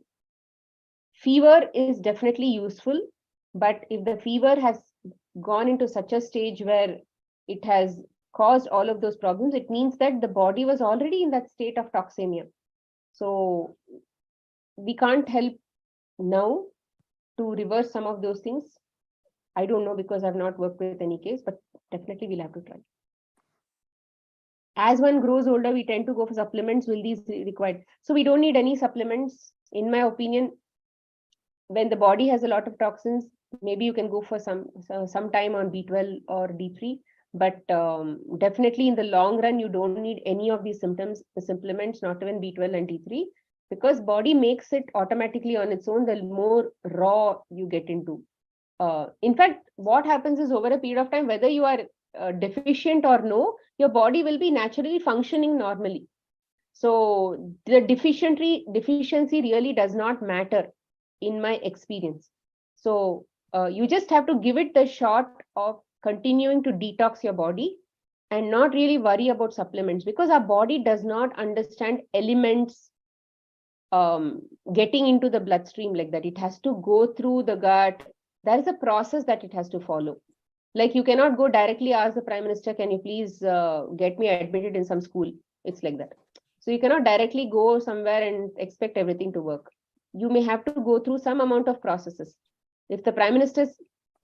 fever is definitely useful, but if the fever has gone into such a stage where it has caused all of those problems, it means that the body was already in that state of toxemia. So we can't help now to reverse some of those things. I don't know because I've not worked with any case, but definitely we'll have to try. As one grows older, we tend to go for supplements. Will these be required? So we don't need any supplements. In my opinion, when the body has a lot of toxins, maybe you can go for some time on B12 or D3. But definitely in the long run, you don't need any of these supplements, not even B12 and D3, because body makes it automatically on its own, the more raw you get into. In fact, what happens is over a period of time, whether you are deficient or no, your body will be naturally functioning normally. So the deficiency really does not matter in my experience. So you just have to give it the shot of continuing to detox your body and not really worry about supplements, because our body does not understand elements getting into the bloodstream like that. It has to go through the gut. There is a process that it has to follow. Like you cannot go directly ask the Prime Minister, can you please get me admitted in some school? It's like that. So you cannot directly go somewhere and expect everything to work. You may have to go through some amount of processes. If the Prime Minister,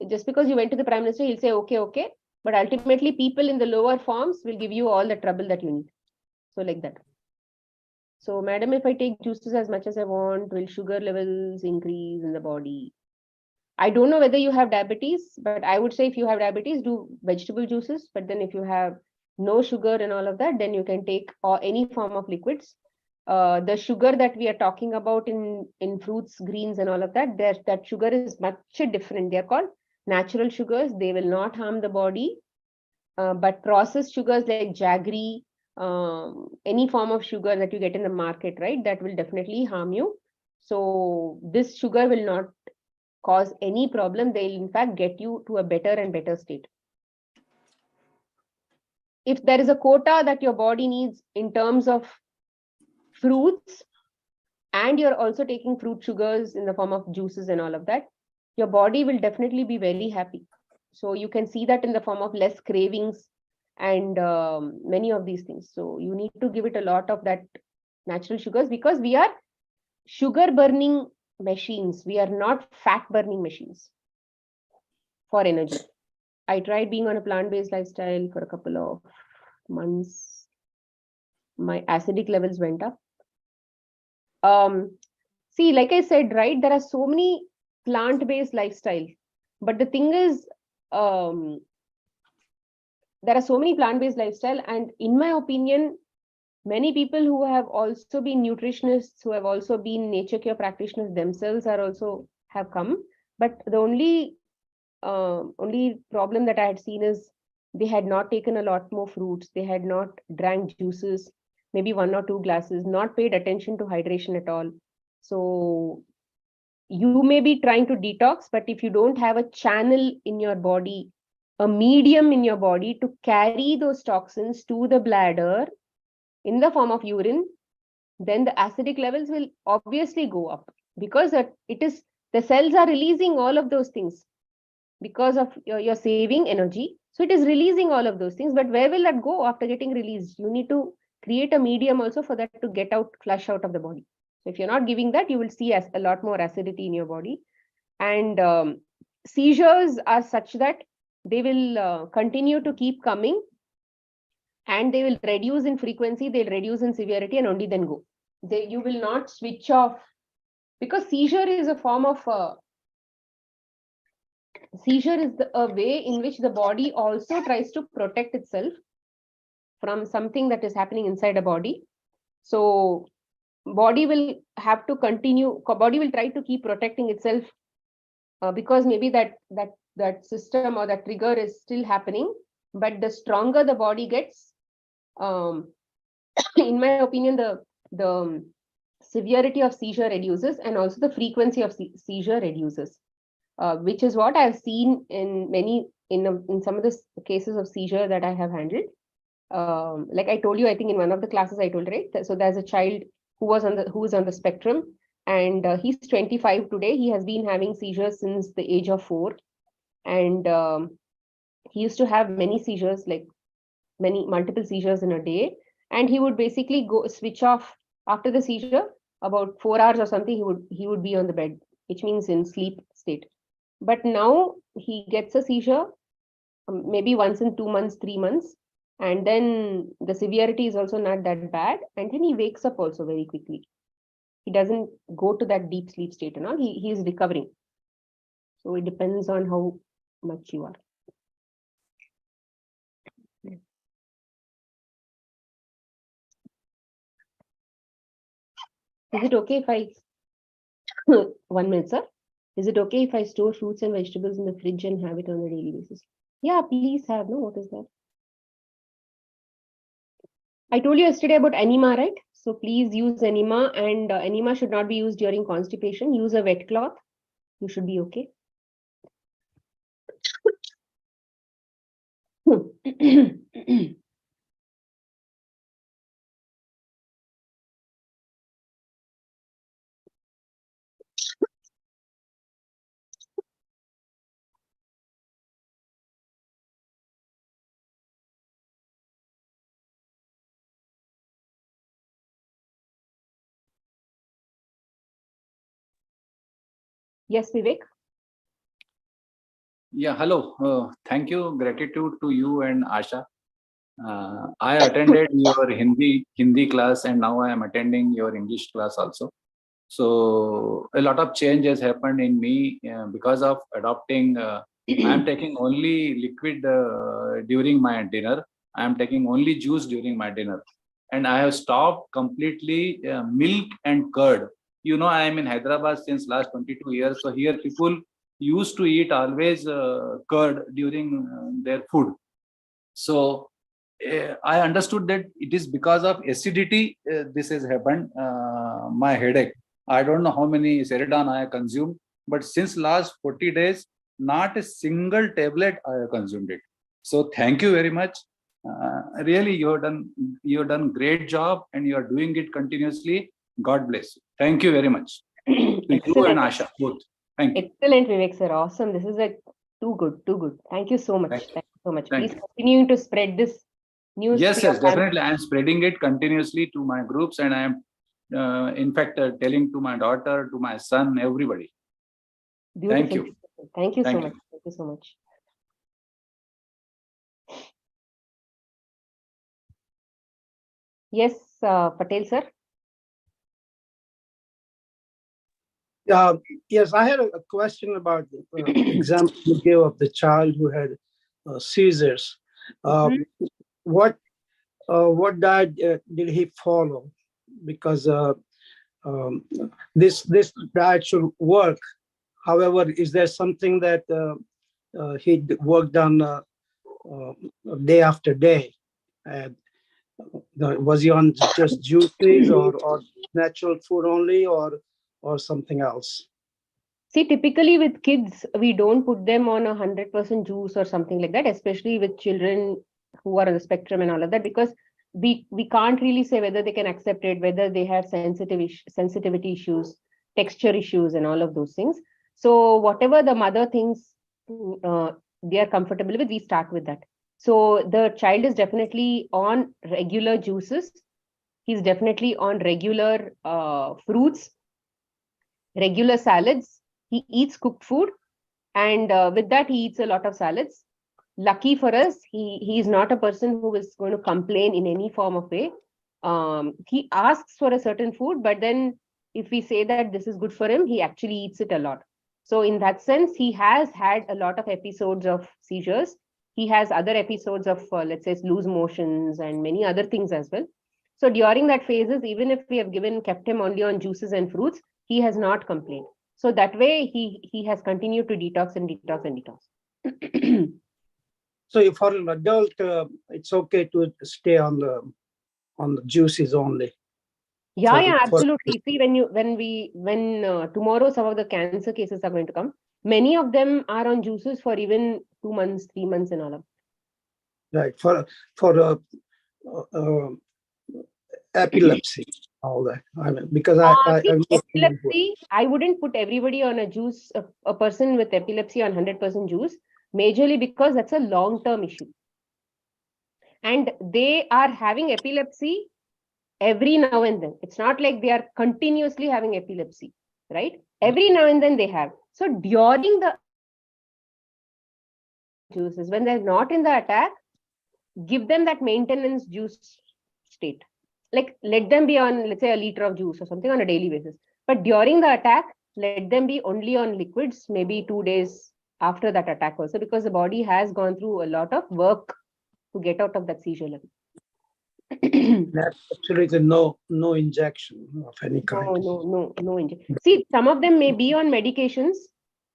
just because you went to the Prime Minister, he'll say, okay, but ultimately people in the lower forms will give you all the trouble that you need. So like that. So, madam, if I take juices as much as I want, will sugar levels increase in the body? I don't know whether you have diabetes, but I would say if you have diabetes, do vegetable juices. But then if you have no sugar and all of that, then you can take any form of liquids. The sugar that we are talking about in fruits, greens and all of that, that sugar is much different. They are called natural sugars. They will not harm the body. But processed sugars like jaggery, any form of sugar that you get in the market, right, that will definitely harm you. So this sugar will not cause any problem. They'll in fact get you to a better and better state. If there is a quota that your body needs in terms of fruits, and you're also taking fruit sugars in the form of juices and all of that, your body will definitely be very happy. So you can see that in the form of less cravings and many of these things. So you need to give it a lot of that natural sugars, because we are sugar burning machines. We are not fat burning machines for energy. I tried being on a plant-based lifestyle for a couple of months. My acidic levels went up. See, like I said, right, there are so many plant-based lifestyles, but the thing is, there are so many plant-based lifestyle, and in my opinion, many people who have also been nutritionists, who have also been nature care practitioners themselves are also have come. But the only problem that I had seen is they had not taken a lot more fruits. They had not drank juices, maybe 1 or 2 glasses, not paid attention to hydration at all. So you may be trying to detox, but if you don't have a channel in your body, a medium in your body to carry those toxins to the bladder in the form of urine, then the acidic levels will obviously go up, because the cells are releasing all of those things because of you're saving energy. So it is releasing all of those things, but where will that go after getting released? You need to create a medium also for that to get out, flush out of the body. So if you're not giving that, you will see a lot more acidity in your body. And seizures are such that they will continue to keep coming, and they will reduce in frequency, they'll reduce in severity, and only then go. You will not switch off, because seizure is a form of seizure is a way in which the body also tries to protect itself from something that is happening inside a body. So body will have to continue, body will try to keep protecting itself because maybe that system or that trigger is still happening. But the stronger the body gets, in my opinion, the severity of seizure reduces, and also the frequency of seizure reduces, which is what I've seen in some of the cases of seizure that I have handled. Like I told you, I think in one of the classes I told, right? So there's a child who is on the spectrum, and he's 25 today. He has been having seizures since the age of 4, and he used to have many seizures, like multiple seizures in a day, and he would basically go switch off after the seizure. about 4 hours or something, he would be on the bed, which means in sleep state. But now he gets a seizure maybe once in 2 months, 3 months, and then the severity is also not that bad, and then he wakes up also very quickly. He doesn't go to that deep sleep state and all. He is recovering. So it depends on how much you are. Is it okay if I 1 minute, sir? Is it okay if I store fruits and vegetables in the fridge and have it on a daily basis? Yeah, please have. No, what is that? I told you yesterday about enema, right? So please use enema, and enema should not be used during constipation. Use a wet cloth. You should be okay. Yes, Vivek. Yeah, hello. Thank you. Gratitude to you and Asha. I attended your Hindi class, and now I am attending your English class also. So a lot of change has happened in me because of adopting. I am taking only liquid during my dinner. I am taking only juice during my dinner, and I have stopped completely milk and curd. You know, I am in Hyderabad since last 22 years. So here people used to eat always curd during their food. So I understood that it is because of acidity this has happened. My headache. I don't know how many Ceridan I have consumed, but since last 40 days, not a single tablet I have consumed it. So thank you very much. Really, you have done great job, and you are doing it continuously. God bless you. Thank you very much. To you and Asha both. Thank you. Excellent, Vivek sir. Awesome. This is like too good, too good. Thank you so much. Thank you. Thank you so much. Thank Please you. continue to spread this news. Yes, to your yes, family. definitely. I am spreading it continuously to my groups, and I am, in fact, telling to my daughter, to my son, everybody. Beautiful. Thank you. Thank you so Thank much. you. Thank you so much. Yes, Patel sir. Yes, I had a question about the example you gave of the child who had seizures. What diet did he follow? Because this diet should work. However, is there something that he worked on day after day? Was he on just juices or natural food only, or something else? See, typically with kids, we don't put them on 100% juice or something like that, especially with children who are on the spectrum and all of that, because we can't really say whether they can accept it, whether they have sensitivity issues, texture issues, and all of those things. So whatever the mother thinks they are comfortable with, we start with that. So the child is definitely on regular juices. He's definitely on regular fruits, regular salads. He eats cooked food, and with that he eats a lot of salads. Lucky for us, he is not a person who is going to complain in any form of way. He asks for a certain food, but then if we say that this is good for him, he actually eats it a lot. So in that sense, he has had a lot of episodes of seizures. He has other episodes of let's say loose motions and many other things as well. So during that phases, even if we have kept him only on juices and fruits, he has not complained. So that way he has continued to detox and detox and detox. So if for an adult, it's okay to stay on the juices only. Yeah, absolutely. See, when tomorrow some of the cancer cases are going to come, many of them are on juices for even 2 months, 3 months, and all of. Right, for epilepsy, all that. I mean, because epilepsy, I wouldn't put everybody on a juice, a person with epilepsy on 100% juice, majorly because that's a long-term issue. And they are having epilepsy every now and then. It's not like they are continuously having epilepsy, right? Every now and then they have. So during the juices, when they're not in the attack, give them that maintenance juice state. Like let them be on, let's say, a liter of juice or something on a daily basis. But during the attack, let them be only on liquids, maybe 2 days after that attack also, because the body has gone through a lot of work to get out of that seizure level. That's actually the no injection of any kind. No injection. See, some of them may be on medications.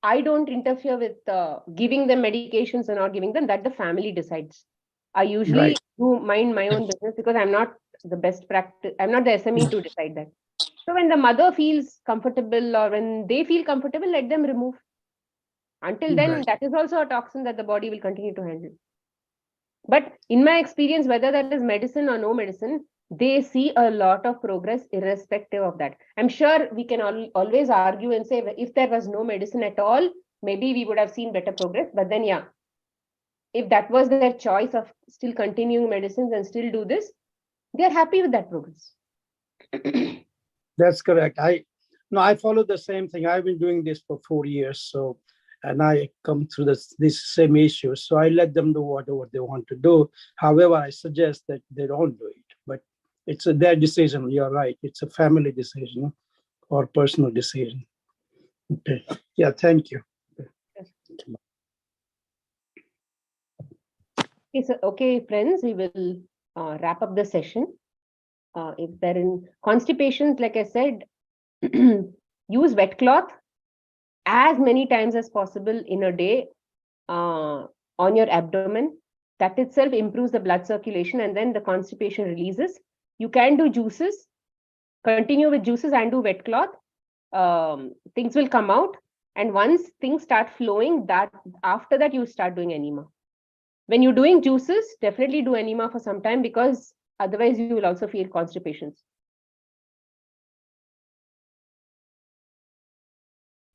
I don't interfere with giving them medications or not giving them. That the family decides. I usually do mind my own business because I'm not the best practice. I'm not the SME to decide that. So when the mother feels comfortable or when they feel comfortable, let them remove. Until then, that is also a toxin that the body will continue to handle. But in my experience, whether that is medicine or no medicine, they see a lot of progress irrespective of that. I'm sure we can always argue and say if there was no medicine at all, maybe we would have seen better progress. But then, yeah, if that was their choice of still continuing medicines and still do this, they're happy with that progress. That's correct. I follow the same thing. I've been doing this for 4 years. So, and I come through this same issue. So I let them do whatever they want to do. However, I suggest that they don't do it. But it's their decision. You're right. It's a family decision or personal decision. Okay. Yeah, thank you. Okay, friends, we will wrap up the session. If they're in constipations, like I said, use wet cloth as many times as possible in a day on your abdomen. That itself improves the blood circulation and then the constipation releases. You can do juices, continue with juices and do wet cloth. Things will come out. And once things start flowing, after that you start doing enema. When you're doing juices, definitely do enema for some time because otherwise you will also feel constipations.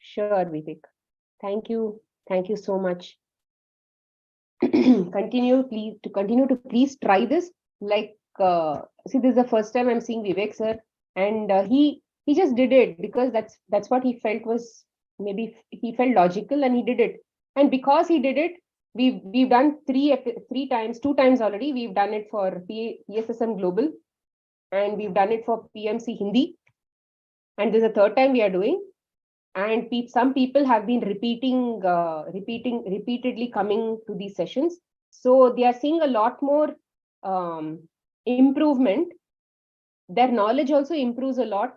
Sure, Vivek. Thank you. Thank you so much. Continue to please try this. Like, see, this is the first time I'm seeing Vivek sir, and he just did it because that's what he felt was, maybe he felt logical and he did it. And because he did it, we've done two times already. We've done it for PSSM Global, and we've done it for PMC Hindi, and this is the third time we are doing. And some people have been repeatedly coming to these sessions. So they are seeing a lot more improvement. Their knowledge also improves a lot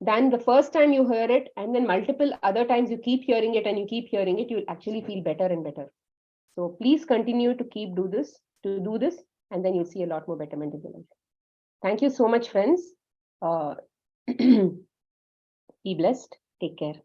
than the first time you hear it. And then multiple other times you keep hearing it and you keep hearing it, you'll actually feel better and better. So please continue to do this, and then you'll see a lot more betterment in your life. Thank you so much, friends. Be blessed. Take care.